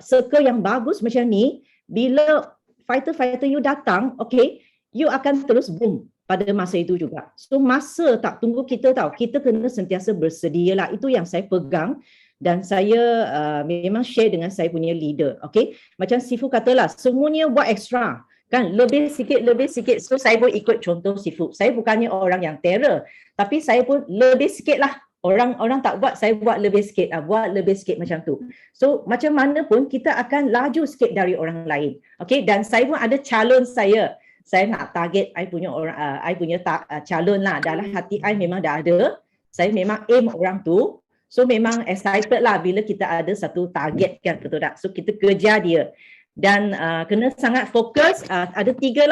circle yang bagus macam ni. Bila fighter you datang, okay, you akan terus boom. pada masa itu juga. So masa tak tunggu kita tahu, kita kena sentiasa bersedia lah. Itu yang saya pegang dan saya memang share dengan saya punya leader. Okay, macam Sifu katalah, semuanya buat extra. Kan lebih sikit. So saya pun ikut contoh Sifu. Saya bukannya orang yang terror, tapi saya pun lebih sikit lah. Orang tak buat, saya buat lebih sikit, buat lebih sikit macam tu. So macam mana pun kita akan laju sikit dari orang lain. Okay, dan saya pun ada calon saya. Saya nak target I punya orang, I punya calon lah. Dalam hati I memang dah ada. Saya memang aim orang tu. So memang excited lah bila kita ada satu target kan, betul tak? So kita kejar dia. Dan kena sangat fokus. Ada tiga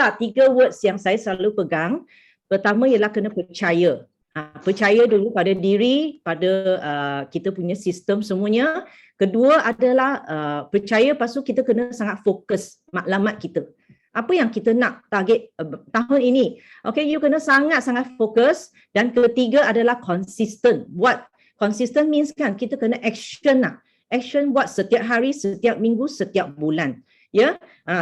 words yang saya selalu pegang. Pertama ialah kena percaya. Percaya dulu pada diri, pada kita punya sistem semuanya. Kedua adalah percaya, lepas tu kita kena sangat fokus maklumat kita. Apa yang kita nak target tahun ini. Okay, you kena sangat-sangat fokus. Dan ketiga adalah consistent. Buat consistent means kan kita kena action lah. Action buat setiap hari, setiap minggu, setiap bulan. Ya,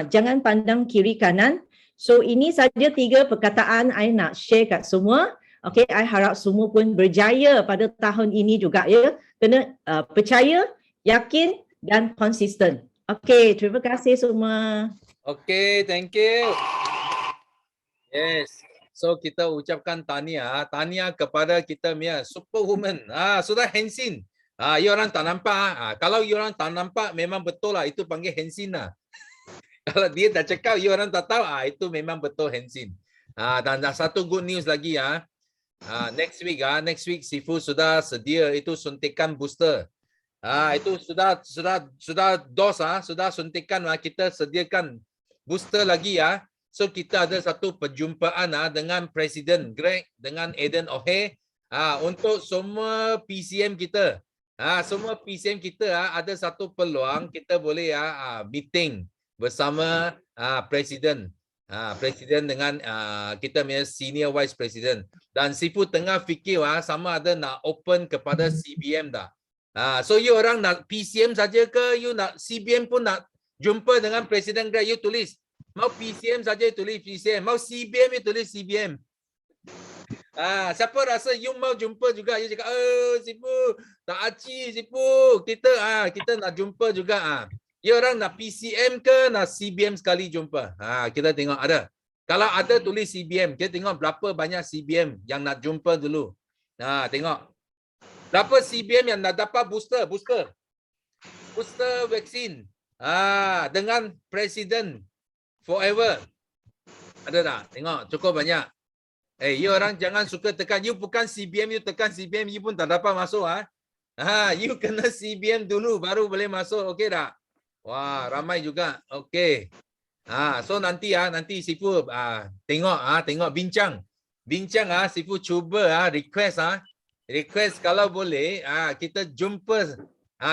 jangan pandang kiri kanan. So ini saja 3 perkataan I nak share kat semua. Okay, I harap semua pun berjaya pada tahun ini juga ya. Kena percaya, yakin dan konsisten. Okay, terima kasih semua. Okay, thank you. Yes. So kita ucapkan tahniah kepada kita punya superwoman. Sudah Hensin. You orang tak nampak. Kalau you orang tak nampak memang betul lah, itu panggil Hensin lah. Kalau dia dah cakap you orang tak tahu, itu memang betul Hensin. Dan satu good news lagi ya. Next week Sifu sudah sedia itu suntikan booster. Itu sudah dos sudah suntikan kita sediakan booster lagi ya. So kita ada satu perjumpaan dengan Presiden Greg dengan Aiden O'Hare untuk semua PCM kita. Semua PCM kita ada satu peluang kita boleh meeting bersama Presiden. Presiden dengan kita punya senior vice president. Dan Sifu tengah fikir sama ada nak open kepada CBM dah. So you orang nak PCM saja ke you nak CBM pun nak jumpa dengan Presiden Greg, you tulis. Mau PCM saja tulis PCM, mau CBM you tulis CBM. Siapa rasa you mau jumpa juga, you cakap, Sifu, tak aci Sifu, kita nak jumpa juga. You orang nak PCM ke nak CBM sekali jumpa? Kita tengok ada. Kalau ada tulis CBM, kita tengok berapa banyak CBM yang nak jumpa dulu. Tengok. Berapa CBM yang nak dapat booster vaksin. Dengan Presiden forever. Ada tak? Tengok, cukup banyak. You orang jangan suka tekan. You bukan CBM, you tekan CBM, you pun tak dapat masuk. You kena CBM dulu, baru boleh masuk. Okey tak? Wah, ramai juga. Okey. So nanti Sifu tengok bincang. Sifu cuba request kalau boleh kita jumpa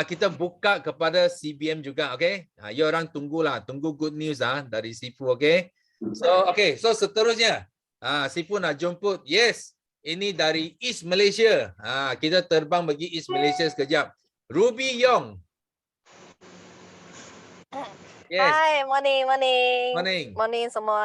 kita buka kepada CBM juga, okey? You orang tunggu good news dari Sifu, okey? So seterusnya Sifu nak jemput. Yes, ini dari East Malaysia. Kita terbang bagi East Malaysia sekejap. Ruby Yong. Yes. Hai, morning semua.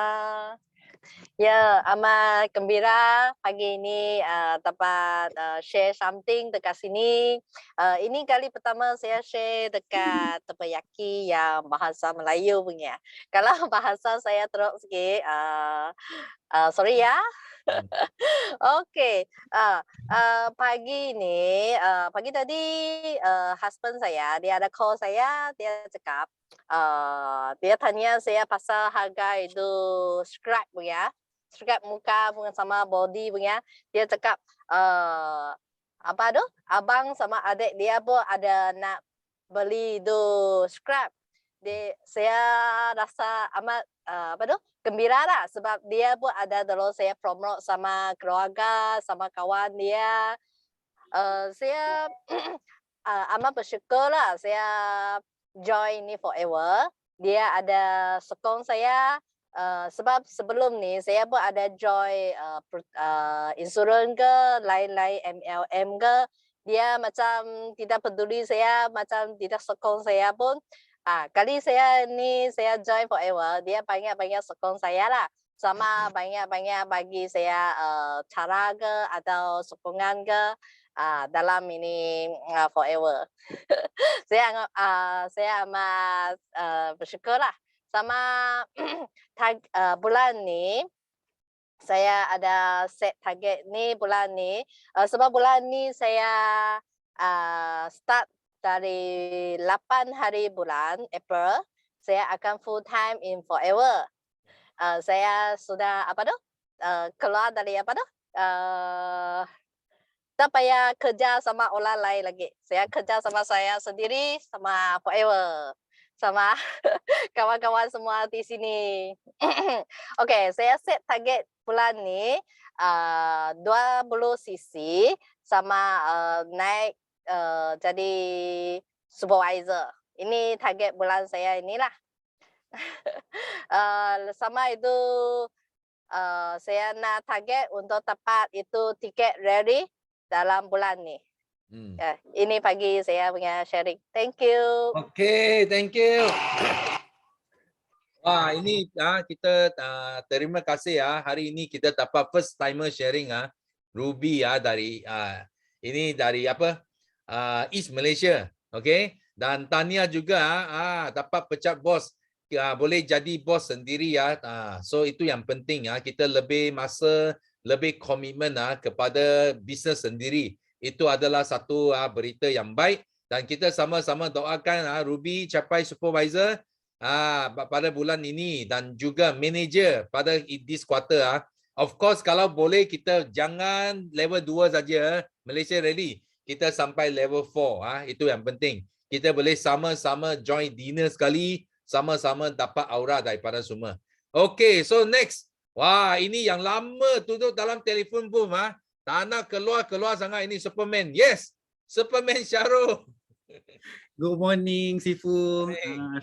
Ya, amat gembira pagi ini dapat share something dekat sini. Ini kali pertama saya share dekat Teppanyaki yang bahasa Melayu punya. Kalau bahasa saya teruk sikit, sorry ya. Okey, pagi tadi husband saya, dia ada call saya, dia cakap, dia tanya saya pasal harga itu scrap punya, scrap muka sama body punya. Dia cakap, apa tu? Abang sama adik dia pun ada nak beli itu scrap. Saya rasa amat gembira lah sebab dia pun ada dulu saya promote sama keluarga, sama kawan dia. Saya amat bersyukur lah saya join ni forever. Dia ada sokong saya sebab sebelum ni saya pun ada join insurans ke, lain-lain MLM ke. Dia macam tidak peduli saya, macam tidak sokong saya pun. Kali saya join forever, dia banyak sokong saya lah. sama banyak-banyak bagi saya cara ke atau sokongan ke dalam ini forever. Saya amat bersyukur lah sama bulan ni. Saya ada set target ni bulan ni. Sebab bulan ni saya start dari 8 hari bulan April. Saya akan full time in forever. Saya sudah keluar dari tak payah kerja sama orang lain lagi. Saya kerja sama saya sendiri, sama forever. Sama kawan-kawan semua di sini. Okey, saya set target bulan ni 20 cc sama naik jadi supervisor. Ini target bulan saya inilah. Sama itu saya nak target untuk dapat itu tiket rally dalam bulan ni. Ini pagi saya punya sharing. Thank you. Okay, thank you. Wah, ini kita terima kasih hari ini kita dapat first timer sharing Ruby dari ini dari East Malaysia. Okay, dan Tania juga dapat pecat bos. Boleh jadi bos sendiri so itu yang penting kita lebih masa, lebih komitmen kepada bisnes sendiri. Itu adalah satu berita yang baik dan kita sama-sama doakan Ruby capai supervisor pada bulan ini dan juga manager pada this quarter. Of course kalau boleh kita jangan level 2 saja Malaysia Rally, kita sampai level 4 itu yang penting. Kita boleh sama-sama join dinner sekali, sama-sama dapat aura daripada semua. Okay, so next. Wah, ini yang lama duduk dalam telefon booth tak nak keluar sangat ini Superman. Yes, Superman Syarul. Good morning Sifu.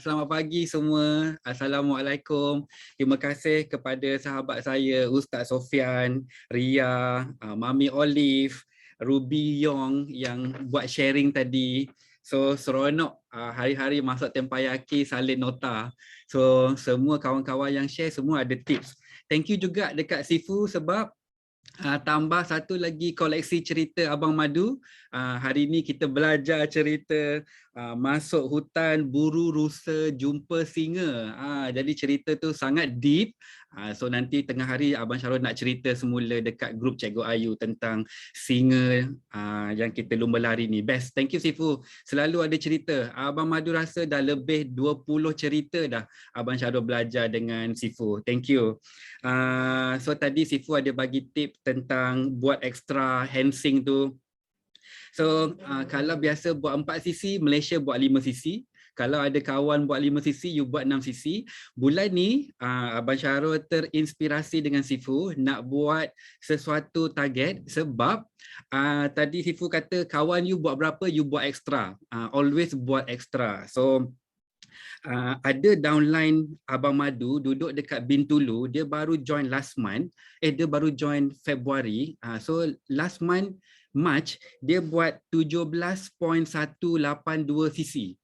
Selamat pagi semua. Assalamualaikum. Terima kasih kepada sahabat saya Ustaz Sofian, Ria, Mami Olive, Ruby Yong yang buat sharing tadi. So seronok hari-hari masuk tempayaki salin nota. So semua kawan-kawan yang share semua ada tips. Thank you juga dekat Sifu sebab tambah satu lagi koleksi cerita Abang Madu. Hari ini kita belajar cerita masuk hutan, buru rusa, jumpa singa. Jadi cerita tu sangat deep. So nanti tengah hari Abang Syarul nak cerita semula dekat grup Cikgu Ayu tentang singa yang kita lumba lari ni. Best. Thank you Sifu. Selalu ada cerita. Abang Madu rasa dah lebih 20 cerita dah Abang Syarul belajar dengan Sifu. Thank you. So tadi Sifu ada bagi tip tentang buat extra handsing tu. So kalau biasa buat 4 cc, Malaysia buat 5 cc. Kalau ada kawan buat 5 cc, you buat 6 cc. Bulan ni Abang Syarul terinspirasi dengan Sifu nak buat sesuatu target sebab tadi Sifu kata kawan you buat berapa, you buat extra. Always buat extra. So ada downline Abang Madu duduk dekat Bintulu, dia baru join last month, dia baru join Februari. So last month March dia buat 17.182 cc.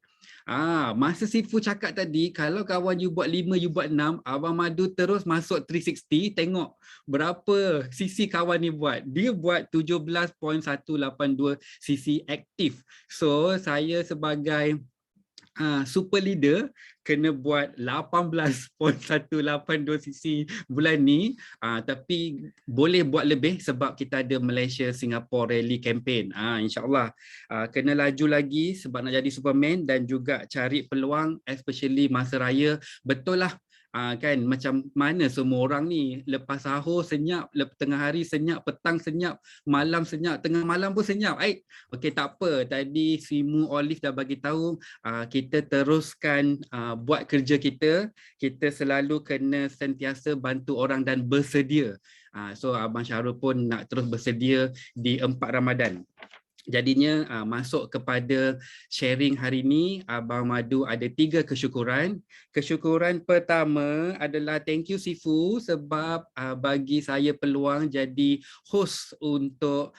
Masa Sifu cakap tadi kalau kawan you buat 5, you buat 6, Abang Madu terus masuk 360 tengok berapa cc kawan ni buat. Dia buat 17.182 cc aktif. So saya sebagai super leader kena buat 18.182 cc bulan ni, tapi boleh buat lebih sebab kita ada Malaysia Singapore Rally Campaign. InsyaAllah kena laju lagi sebab nak jadi Superman dan juga cari peluang especially masa raya. Betul lah kan macam mana semua orang ni lepas sahur senyap, tengah hari senyap, petang senyap, malam senyap, tengah malam pun senyap. Okey, tak apa, tadi Simu Olive dah bagi tahu kita teruskan buat kerja kita. Kita selalu kena sentiasa bantu orang dan bersedia. So Abang Syarul pun nak terus bersedia di 4 Ramadan. Jadinya masuk kepada sharing hari ini, Abang Madu ada 3 kesyukuran. Kesyukuran pertama adalah thank you Sifu sebab bagi saya peluang jadi host untuk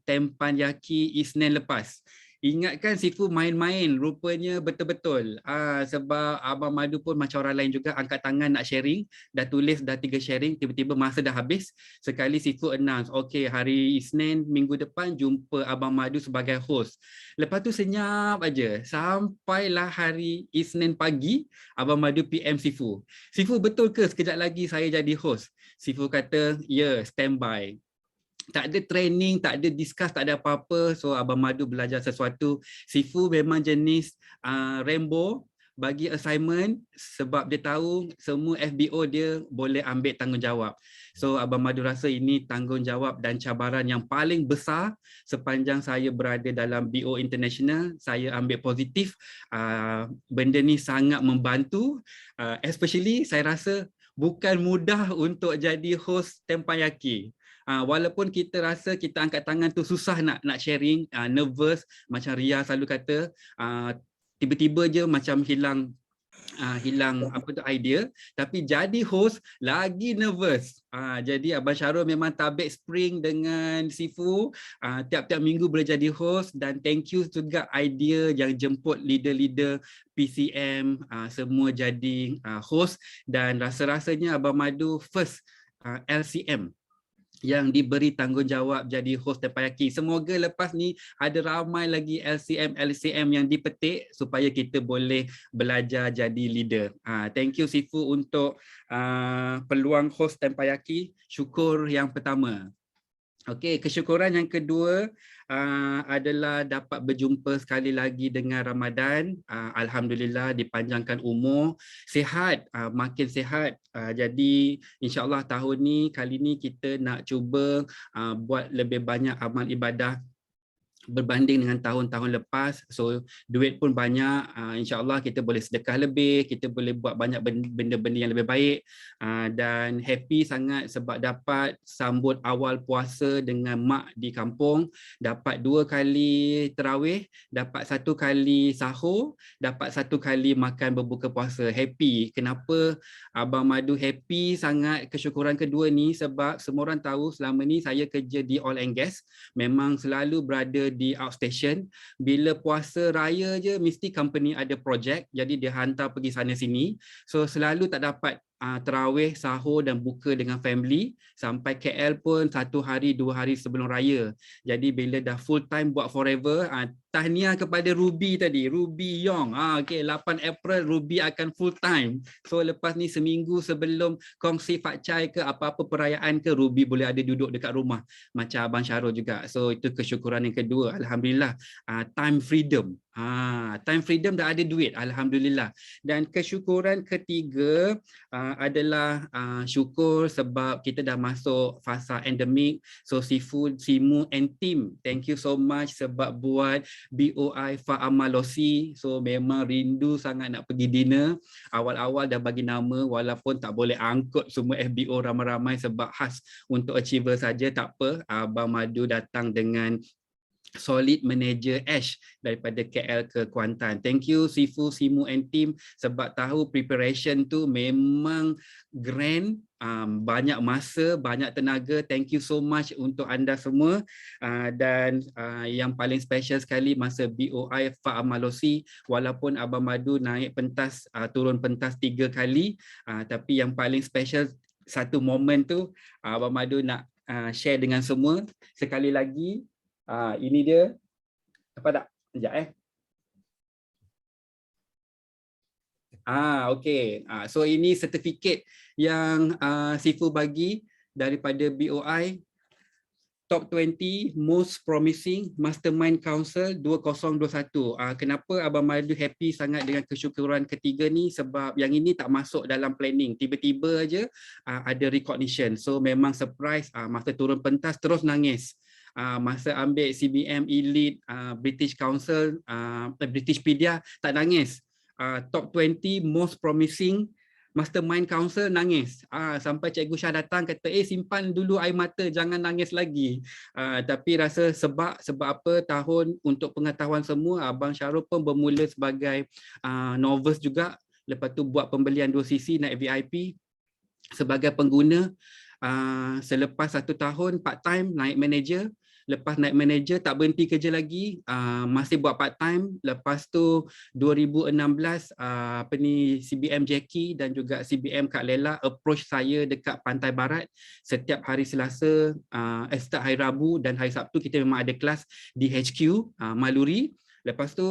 Tempan Yaki Isnin lepas. ingatkan Sifu main-main, rupanya betul-betul. Sebab Abang Madu pun macam orang lain juga angkat tangan nak sharing, dah tulis dah 3 sharing, tiba-tiba masa dah habis. Sekali Sifu announce, okay hari Isnin minggu depan jumpa Abang Madu sebagai host. Lepas tu senyap aja. Sampailah hari Isnin pagi, Abang Madu PM Sifu. Sifu betul ke sekejap lagi saya jadi host? Sifu kata, ya, standby. Tak ada training, tak ada discuss, tak ada apa-apa. So Abang Madu belajar sesuatu. Sifu memang jenis Rambo, bagi assignment sebab dia tahu semua FBO dia boleh ambil tanggungjawab. So Abang Madu rasa ini tanggungjawab dan cabaran yang paling besar sepanjang saya berada dalam BO International. Saya ambil positif. Benda ni sangat membantu. Especially saya rasa bukan mudah untuk jadi host Tempanyaki. Walaupun kita rasa kita angkat tangan tu susah nak sharing, nervous, macam Ria selalu kata, tiba-tiba je macam hilang apa tu idea, tapi jadi host lagi nervous. Jadi Abang Syarul memang tabik spring dengan Sifu, tiap-tiap minggu boleh jadi host, dan thank you juga idea yang jemput leader-leader PCM semua jadi host, dan rasa-rasanya Abang Madu first LCM yang diberi tanggungjawab jadi host Tempanyaki. Semoga lepas ni ada ramai lagi LCM yang dipetik supaya kita boleh belajar jadi leader. Thank you Sifu untuk peluang host Tempanyaki. Syukur yang pertama. Okey, kesyukuran yang kedua adalah dapat berjumpa sekali lagi dengan Ramadan. Alhamdulillah dipanjangkan umur, sihat, makin sihat. Jadi insya-Allah tahun ni, kali ni kita nak cuba buat lebih banyak amal ibadah berbanding dengan tahun-tahun lepas. So duit pun banyak, insya-Allah kita boleh sedekah lebih, kita boleh buat banyak benda-benda yang lebih baik, dan happy sangat sebab dapat sambut awal puasa dengan mak di kampung, dapat 2 kali tarawih, dapat 1 kali sahur, dapat 1 kali makan berbuka puasa. Happy. Kenapa Abang Madu happy sangat kesyukuran kedua ni? Sebab semua orang tahu selama ni saya kerja di oil and gas, memang selalu berada di outstation. Bila puasa raya je mesti company ada projek, jadi dia hantar pergi sana sini. So selalu tak dapat tarawih, sahur dan buka dengan family. Sampai KL pun 1 hari 2 hari sebelum raya. Jadi bila dah full time buat forever, tahniah kepada Ruby tadi, Ruby Yong. Okay, 8 April Ruby akan full time. So lepas ni seminggu sebelum kongsi fakcai ke apa-apa perayaan ke, Ruby boleh ada duduk dekat rumah macam Abang Syarul juga. So itu kesyukuran yang kedua. Alhamdulillah, time freedom. Time freedom dah ada duit, alhamdulillah. Dan kesyukuran ketiga adalah syukur sebab kita dah masuk fasa endemik. So Sifu, Simu and team, thank you so much sebab buat BOI Fa'amalosi. So memang rindu sangat nak pergi dinner. Awal-awal dah bagi nama walaupun tak boleh angkut semua FBO ramai-ramai sebab khas untuk achiever saja. Tak apa, Abang Madu datang dengan solid manager Ash daripada KL ke Kuantan. Thank you Sifu, Simu and team sebab tahu preparation tu memang grand, banyak masa, banyak tenaga. Thank you so much untuk anda semua. Dan yang paling special sekali masa BOI Fa'amalosi, walaupun Abang Madu naik pentas, turun pentas 3 kali, tapi yang paling special satu momen tu Abang Madu nak share dengan semua. Sekali lagi, ini dia. Apa tak? Sekejap okey. So ini sertifikat yang Sifu bagi daripada BOI Top 20 Most Promising Mastermind Council 2021. Kenapa Abang Madu happy sangat dengan kesyukuran ketiga ni? Sebab yang ini tak masuk dalam planning. Tiba-tiba aja ada recognition. So memang surprise, masa turun pentas terus nangis. Masa ambil CBM Elite British Council, Britishpedia tak nangis. Top 20 Most Promising Mastermind Council nangis. Sampai Cikgu Syah datang kata, simpan dulu air mata, jangan nangis lagi. Tapi rasa sebab apa, tahun untuk pengetahuan semua, Abang Syarul pun bermula sebagai novice juga. Lepas tu buat pembelian 2 sisi naik VIP sebagai pengguna. Selepas 1 tahun part time naik manager. lepas naik manager tak berhenti kerja lagi, masih buat part time. Lepas tu 2016 CBM Jackie dan juga CBM Kak Lela approach saya dekat Pantai Barat. Setiap hari Selasa, setiap hari Rabu dan hari Sabtu kita memang ada kelas di HQ Maluri. Lepas tu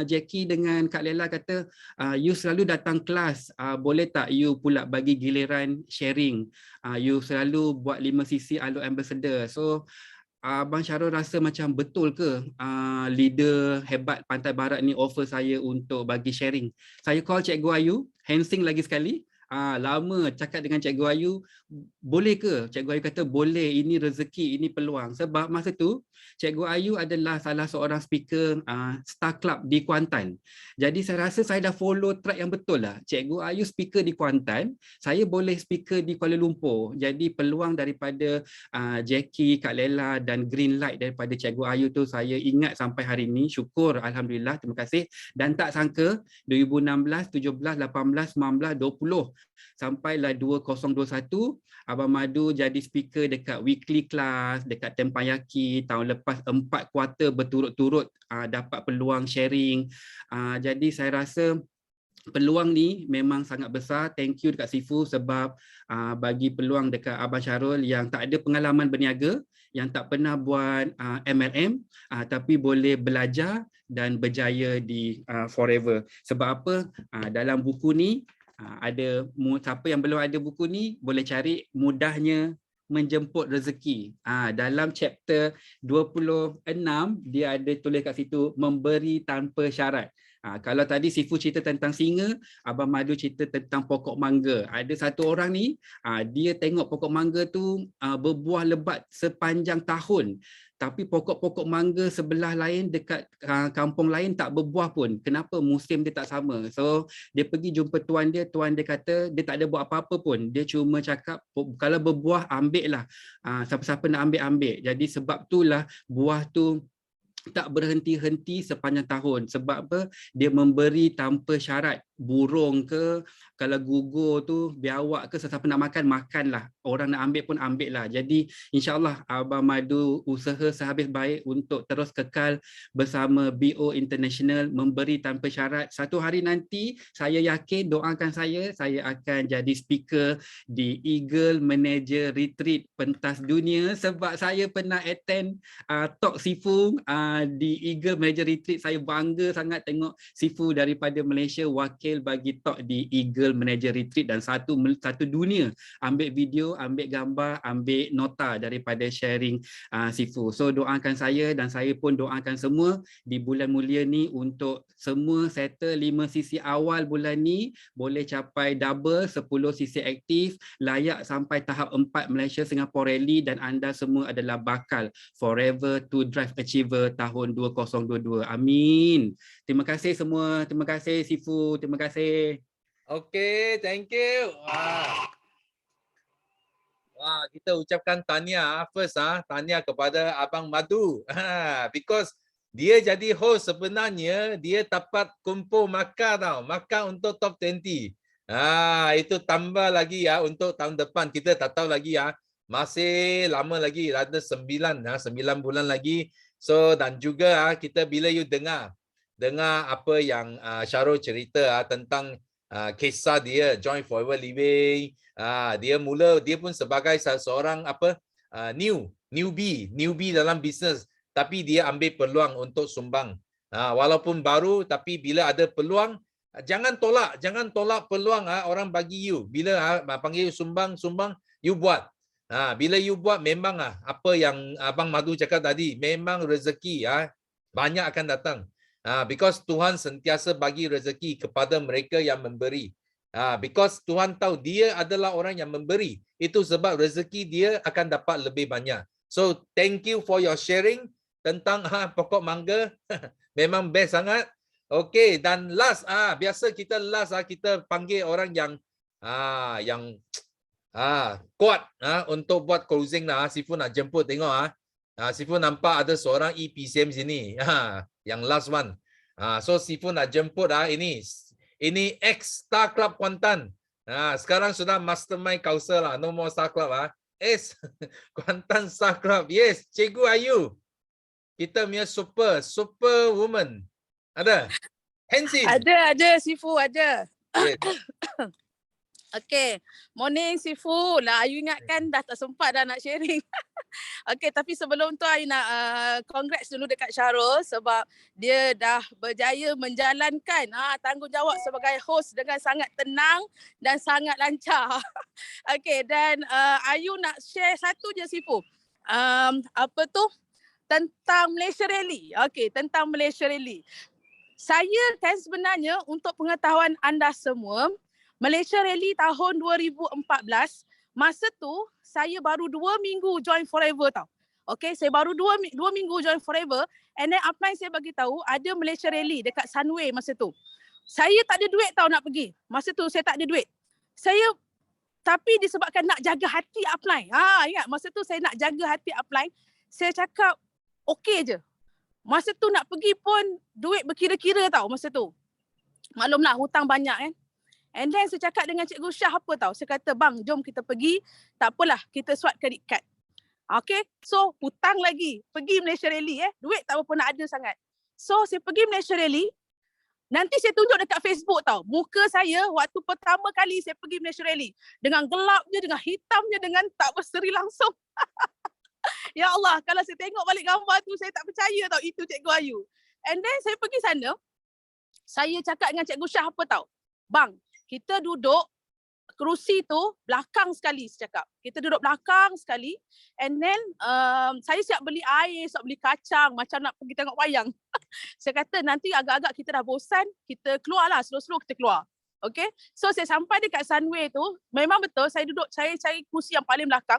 Jackie dengan Kak Lela kata, you selalu datang kelas, boleh tak you pula bagi giliran sharing, you selalu buat 5cc Alor Ambassador. So Abang Syarul rasa macam betul ke leader hebat Pantai Barat ni offer saya untuk bagi sharing. Saya call Cikgu Ayu, handsing lagi sekali. Lama cakap dengan Cikgu Ayu, boleh ke? Cikgu Ayu kata boleh, ini rezeki, ini peluang. Sebab masa tu Cikgu Ayu adalah salah seorang speaker Star Club di Kuantan. Jadi saya rasa saya dah follow track yang betul lah. Cikgu Ayu speaker di Kuantan, saya boleh speaker di Kuala Lumpur. Jadi peluang daripada Jackie, Kak Lela dan green light daripada Cikgu Ayu tu saya ingat sampai hari ini. Syukur, Alhamdulillah, terima kasih. Dan tak sangka 2016, 17, 18, 19, 20 sampailah 2021 Abang Madu jadi speaker dekat weekly class dekat Tempanyaki. Tahun lepas 4 kuarter berturut-turut dapat peluang sharing. Jadi saya rasa peluang ni memang sangat besar. Thank you dekat Sifu sebab bagi peluang dekat Abang Syarul yang tak ada pengalaman berniaga, yang tak pernah buat MLM, tapi boleh belajar dan berjaya di forever. Sebab apa? Dalam buku ni ada, siapa yang belum ada buku ni boleh cari Mudahnya Menjemput Rezeki. Dalam chapter 26 dia ada tulis kat situ memberi tanpa syarat. Kalau tadi Sifu cerita tentang singa, Abang Madu cerita tentang pokok mangga. Ada satu orang ni, dia tengok pokok mangga tu berbuah lebat sepanjang tahun. Tapi pokok-pokok mangga sebelah lain dekat kampung lain tak berbuah pun. Kenapa? Musim dia tak sama. So dia pergi jumpa tuan dia kata dia tak ada buat apa-apa pun. Dia cuma cakap kalau berbuah ambil lah. Siapa-siapa nak ambil. Jadi sebab itulah buah tu tak berhenti-henti sepanjang tahun. Sebab apa? Dia memberi tanpa syarat. Burung ke, kalau gugur tu, biawak ke, sesiapa nak makan, makanlah. Orang nak ambil pun ambil lah. Jadi insyaAllah Abang Madu usaha sehabis baik untuk terus kekal bersama BO International, memberi tanpa syarat. Satu hari nanti saya yakin, doakan saya akan jadi speaker di Eagle Manager Retreat pentas dunia. Sebab saya pernah attend talk Sifu di Eagle Manager Retreat. Saya bangga sangat tengok Sifu daripada Malaysia wakil bagi talk di Eagle Manager Retreat dan satu dunia ambil video, ambil gambar, ambil nota daripada sharing Sifu. So doakan saya dan saya pun doakan semua di bulan mulia ni untuk semua settle 5 sisi awal bulan ni boleh capai double 10 sisi aktif, layak sampai tahap 4 Malaysia Singapore Rally dan anda semua adalah bakal Forever to Drive Achiever tahun 2022. Amin. Terima kasih semua. Terima kasih Sifu. Terima kasih. Okay, thank you. Wah, kita ucapkan tahniah first tahniah kepada Abang Madu. Because dia jadi host sebenarnya dia dapat kumpul markah tau, markah untuk top 20. Itu tambah lagi untuk tahun depan. Kita tak tahu lagi masih lama lagi, ada 9 bulan lagi. So dan juga kita bila you dengar apa yang Syarul cerita tentang kisah dia Join Forever Living. Dia pun sebagai seorang newbie dalam bisnes, tapi dia ambil peluang untuk sumbang. Walaupun baru, tapi bila ada peluang, jangan tolak peluang orang bagi you. Bila panggil you sumbang, you buat. Bila you buat memang apa yang Abang Madu cakap tadi, memang rezeki banyak akan datang. Because Tuhan sentiasa bagi rezeki kepada mereka yang memberi. Because Tuhan tahu dia adalah orang yang memberi. Itu sebab rezeki dia akan dapat lebih banyak. So thank you for your sharing tentang pokok mangga. Memang best sangat. Okay, dan last biasa kita last kita panggil orang yang kuat untuk buat closing lah. Sifu nak jemput tengok Sifu nampak ada seorang EPCM sini. Yang last one. So Sifu nak jemput ini ex Star Club Kuantan. Sekarang sudah mastermind Kausar lah. No more Star Club S. Kuantan Star Club. Yes, Cikgu Ayu. Kita punya super woman. Ada? Hansin. Ada Sifu ada. Yes. Okay, morning Sifu. Lah Ayu ingatkan dah tak sempat dah nak sharing. Okay, tapi sebelum tu Ayu nak congrats dulu dekat Syarul sebab dia dah berjaya menjalankan tanggungjawab sebagai host dengan sangat tenang dan sangat lancar. Okay, dan Ayu nak share satu je Sifu. Apa tu? Tentang Malaysia Rally. Okay, tentang Malaysia Rally. Saya kan sebenarnya untuk pengetahuan anda semua, Malaysia Rally tahun 2014, masa tu saya baru 2 minggu join Forever tau. Okay, saya baru 2 minggu join Forever and then upline saya bagi tahu ada Malaysia Rally dekat Sunway masa tu. Saya tak ada duit tau nak pergi. Masa tu saya tak ada duit. Tapi disebabkan nak jaga hati upline. Ingat masa tu saya nak jaga hati upline. Saya cakap okey je. Masa tu nak pergi pun duit berkira-kira tau masa tu. Maklumlah hutang banyak kan. And then saya cakap dengan Cikgu Syah apa tau. Saya kata bang jom kita pergi. Tak apalah kita swipe credit card. Okay. So hutang lagi. Pergi Malaysia Rally Duit tak berapa nak ada sangat. So saya pergi Malaysia Rally. Nanti saya tunjuk dekat Facebook tau. Muka saya waktu pertama kali saya pergi Malaysia Rally. Dengan gelapnya, dengan hitamnya, dengan tak berseri langsung. Ya Allah, kalau saya tengok balik gambar tu, saya tak percaya tau itu Cikgu Ayu. And then saya pergi sana, saya cakap dengan Cikgu Syah apa tau. Bang, kita duduk kerusi tu belakang sekali, saya cakap. Kita duduk belakang sekali. And then saya siap beli air, siap beli kacang, macam nak pergi tengok wayang. Saya kata nanti agak-agak kita dah bosan, kita keluarlah, slow-slow kita keluar. Okay, so saya sampai dekat Sunway tu, memang betul saya duduk, saya cari kursi yang paling belakang.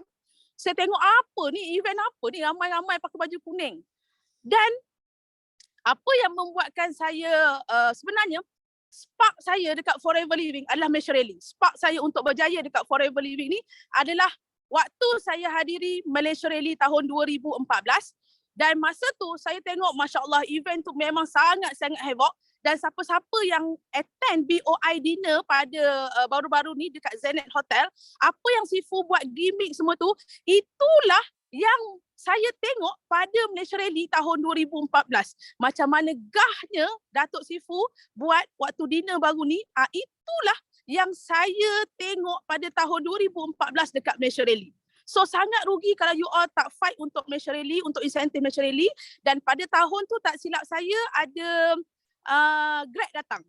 Saya tengok apa ni, event apa ni, ramai-ramai pakai baju kuning. Dan apa yang membuatkan saya sebenarnya spark saya dekat Forever Living adalah Malaysia Rally. Spark saya untuk berjaya dekat Forever Living ni adalah waktu saya hadiri Malaysia Rally tahun 2014 dan masa tu saya tengok Masya Allah event tu memang sangat-sangat havoc. Dan siapa-siapa yang attend BOI dinner pada baru-baru ni dekat Zenith Hotel, apa yang Sifu buat gimmick semua tu, itulah yang saya tengok pada Malaysia Rally tahun 2014. Macam mana gahnya Datuk Sifu buat waktu dinner baru ni, itulah yang saya tengok pada tahun 2014 dekat Malaysia Rally. So sangat rugi kalau you all tak fight untuk Malaysia Rally, untuk insentif Malaysia Rally. Dan pada tahun tu tak silap saya ada Greg datang.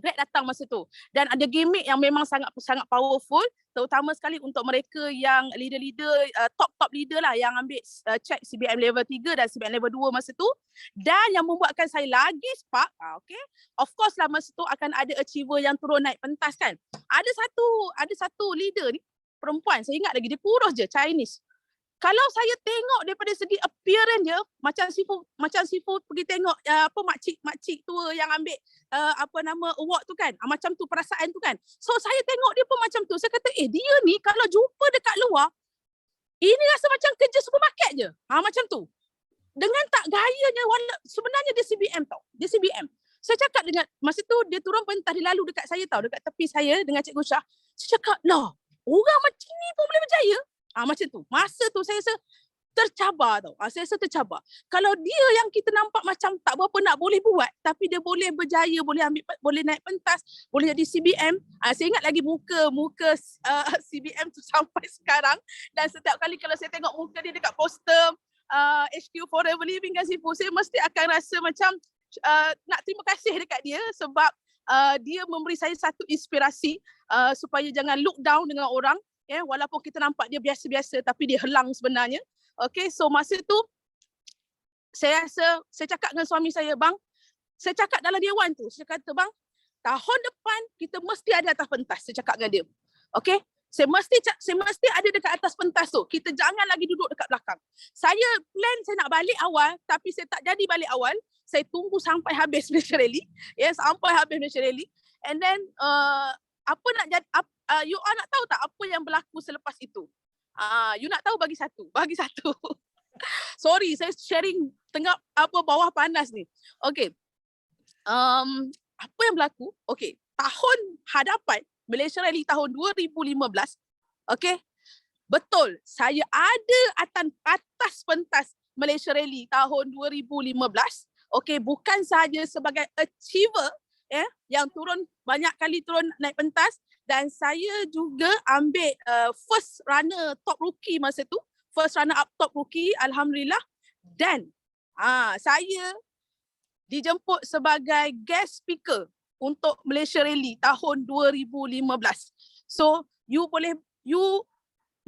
Greg datang masa tu. Dan ada gimmick yang memang sangat powerful, terutama sekali untuk mereka yang leader-leader, top leader lah yang ambil check CBM level 3 dan CBM level 2 masa tu. Dan yang membuatkan saya lagi spark, okay, of course lah masa tu akan ada achiever yang turun naik pentas kan. Ada satu leader ni, perempuan, saya ingat lagi, dia kurus je, Chinese. Kalau saya tengok daripada segi appearance dia, macam Sifu pergi tengok makcik tua yang ambil award tu kan. Macam tu perasaan tu kan. So saya tengok dia pun macam tu. Saya kata dia ni kalau jumpa dekat luar, ini rasa macam kerja supermarket je. Macam tu. Dengan tak gayanya, sebenarnya dia CBM tau. Dia CBM. Saya cakap dengan, masa tu dia turun pentas, dia lalu dekat saya tau, dekat tepi saya dengan Cikgu Syah. Saya cakap, lah orang macam ni pun boleh berjaya. Macam tu. Masa tu saya rasa tercabar tau. Saya rasa tercabar. Kalau dia yang kita nampak macam tak berapa nak boleh buat, tapi dia boleh berjaya, boleh naik pentas, boleh jadi CBM. Saya ingat lagi muka CBM tu sampai sekarang. Dan setiap kali kalau saya tengok muka dia dekat poster HQ Forever Living kan Sifu, saya mesti akan rasa macam nak terima kasih dekat dia sebab dia memberi saya satu inspirasi supaya jangan look down dengan orang. Walaupun kita nampak dia biasa-biasa tapi dia helang sebenarnya. Okay, so masa tu saya cakap dengan suami saya, bang, saya cakap dalam dewan tu, saya kata bang, tahun depan kita mesti ada atas pentas, saya cakap dengan dia. Okay, saya mesti ada dekat atas pentas tu. Kita jangan lagi duduk dekat belakang. Saya plan saya nak balik awal tapi saya tak jadi balik awal. Saya tunggu sampai habis Malaysia Rally. Sampai habis Malaysia Rally. And then you all nak tahu tak apa yang berlaku selepas itu? You nak tahu bagi satu. Sorry, saya sharing tengah bawah panas ni. Okay. Apa yang berlaku? Okay. Tahun hadapan Malaysia Rally tahun 2015. Okay. betul, saya ada atas pentas Malaysia Rally tahun 2015. Okey, bukan sahaja sebagai achiever yang banyak kali turun naik pentas, dan saya juga ambil first runner top rookie masa tu, first runner up top rookie, alhamdulillah. Dan saya dijemput sebagai guest speaker untuk Malaysia Rally tahun 2015. So you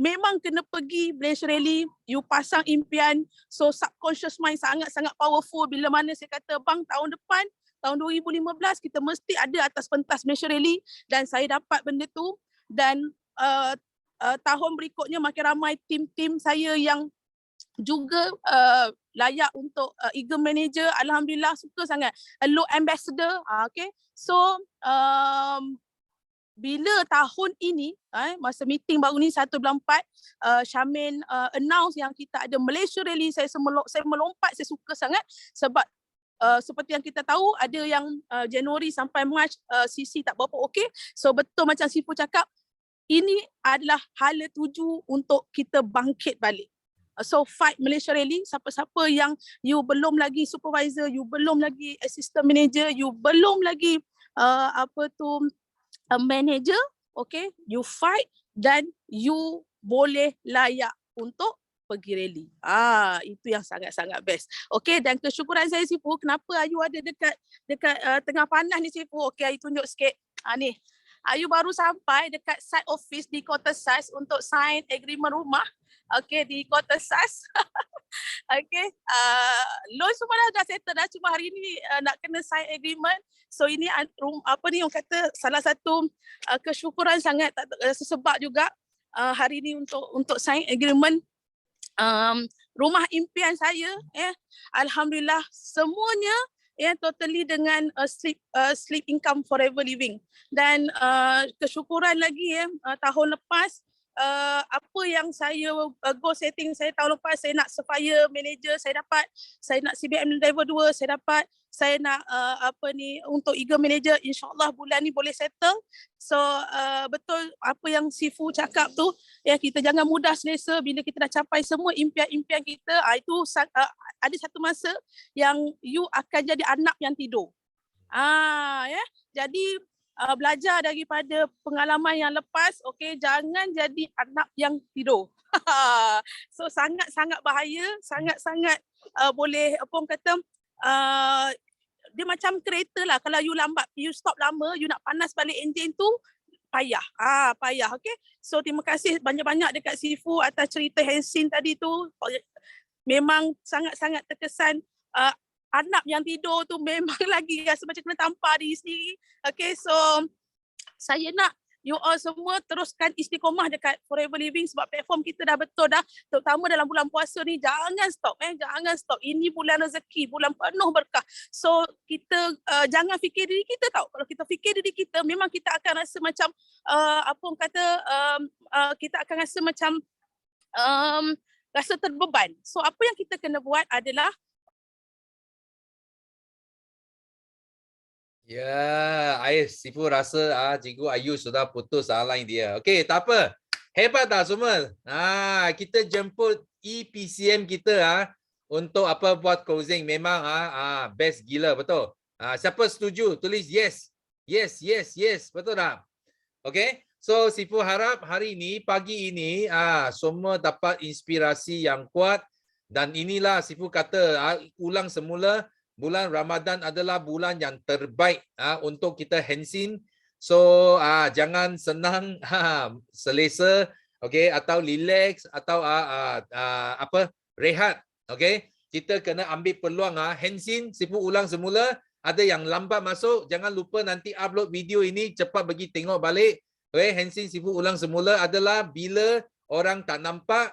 memang kena pergi Malaysia Rally, you pasang impian. So subconscious mind sangat-sangat powerful. Bila mana saya kata, bang, tahun depan, tahun 2015 kita mesti ada atas pentas Malaysia Rally, dan saya dapat benda tu. Dan tahun berikutnya makin ramai tim-tim saya yang juga layak untuk Eagle Manager. Alhamdulillah, suka sangat. Low Ambassador. Okay. So bila tahun ini, masa meeting baru ni 1 bulan 4, Syamin announce yang kita ada Malaysia Rally, saya melompat, saya suka sangat sebab seperti yang kita tahu, ada yang Januari sampai Mac CC tak berapa okey. So betul macam Sifu cakap, ini adalah hala tuju untuk kita bangkit balik. So fight Malaysia Rally. Siapa-siapa yang you belum lagi supervisor, you belum lagi assistant manager, you belum lagi manager, okay, you fight dan you boleh layak untuk pergi rally. Itu yang sangat-sangat best. Okay, dan kesyukuran saya Sifu, kenapa Ayu ada dekat tengah panas ni Sifu? Okay, Ayu tunjuk sikit. Ni, Ayu baru sampai dekat site office di Kota SAS untuk sign agreement rumah. Okay, di Kota SAS. Okay, loan semua dah settle dah, cuma hari ni nak kena sign agreement. So ini orang kata salah satu kesyukuran sangat, sebab juga hari ni untuk sign agreement rumah impian saya. Alhamdulillah semuanya totally dengan sleep income forever living. Dan kesyukuran lagi tahun lepas, apa yang saya goal setting saya tahun lepas, saya nak Sapphire Manager saya dapat, saya nak CBM Level 2 saya dapat, saya nak untuk Eagle Manager, insyaAllah bulan ni boleh settle. So betul apa yang Sifu cakap tu, kita jangan mudah selesa bila kita dah capai semua impian-impian kita. Itu ada satu masa yang you akan jadi anak yang tidur. Jadi belajar daripada pengalaman yang lepas, okay, jangan jadi anak yang tidur. So sangat-sangat bahaya, sangat-sangat boleh dia macam kereta lah, kalau you lambat, you stop lama, you nak panas balik enjin tu, payah. Payah, okay. So terima kasih banyak-banyak dekat Sifu atas cerita Hensin tadi tu. Memang sangat-sangat terkesan. Anak yang tidur tu memang lagi rasa macam kena tampar diri sendiri. Okay, so saya nak you all semua teruskan istiqomah dekat Forever Living sebab platform kita dah betul dah. Terutama dalam bulan puasa ni, jangan stop. Jangan stop. Ini bulan rezeki, bulan penuh berkah. So kita jangan fikir diri kita tau. Kalau kita fikir diri kita, memang kita akan rasa macam kita akan rasa macam rasa terbeban. So apa yang kita kena buat adalah Sifu rasa Cikgu Ayu sudah putus line dia. Okey, tak apa. Hebat tak semua? Kita jemput EPCM kita untuk buat closing. Memang best gila, betul. Siapa setuju? Tulis yes. Yes, yes, yes. Betul tak? Okey. So Sifu harap hari ini, pagi ini semua dapat inspirasi yang kuat, dan inilah Sifu kata ulang semula, bulan Ramadan adalah bulan yang terbaik untuk kita Hensin. So jangan senang selesa, okay, atau relax atau rehat, okay. Kita kena ambil peluang Hensin. Sifu ulang semula, ada yang lambat masuk, jangan lupa nanti upload video ini cepat bagi tengok balik. Okay, Hensin Sifu ulang semula adalah bila orang tak nampak,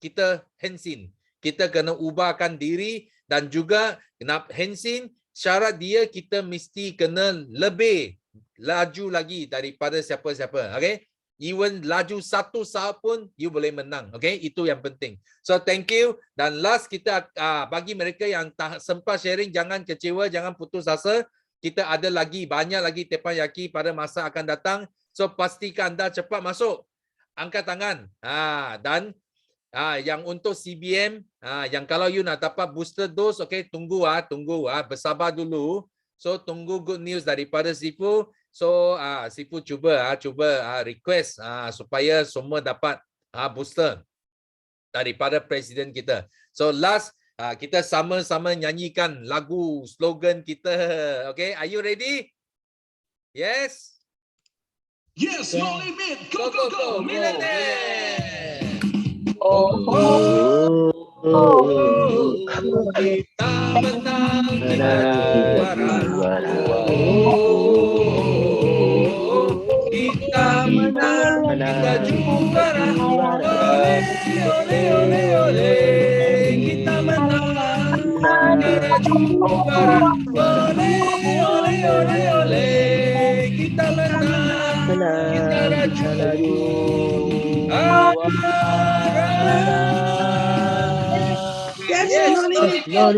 kita Hensin. Kita kena ubahkan diri. Dan juga nak Hensin, syarat dia kita mesti kena lebih laju lagi daripada siapa-siapa. Okay? Even laju 1 saat pun you boleh menang. Okay? Itu yang penting. So thank you. Dan last kita bagi mereka yang tak sempat sharing, jangan kecewa, jangan putus asa. Kita ada lagi banyak lagi teppanyaki pada masa akan datang. So pastikan anda cepat masuk. angkat tangan. Dan yang untuk CBM, yang kalau you nak dapat booster dose, okay, tunggu bersabar dulu. So tunggu good news daripada Sifu. So Sifu cuba request supaya semua dapat booster daripada presiden kita. So last kita sama-sama nyanyikan lagu slogan kita. Okay, are you ready? Yes. Yes, no limit. Go, go, go. Millionaire. Kita menang, kita juara. Kita menang, kita juara. Ole, ole, ole, ole. Kita menang, kita juara. Ole, ole, ole, ole. Kita menang, kita juara. Yes, no limit. No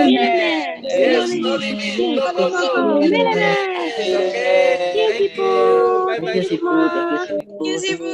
limit. Yes, no limit. Okay, thank you. Bye bye. Thank you, Sifu. Thank you, Sifu.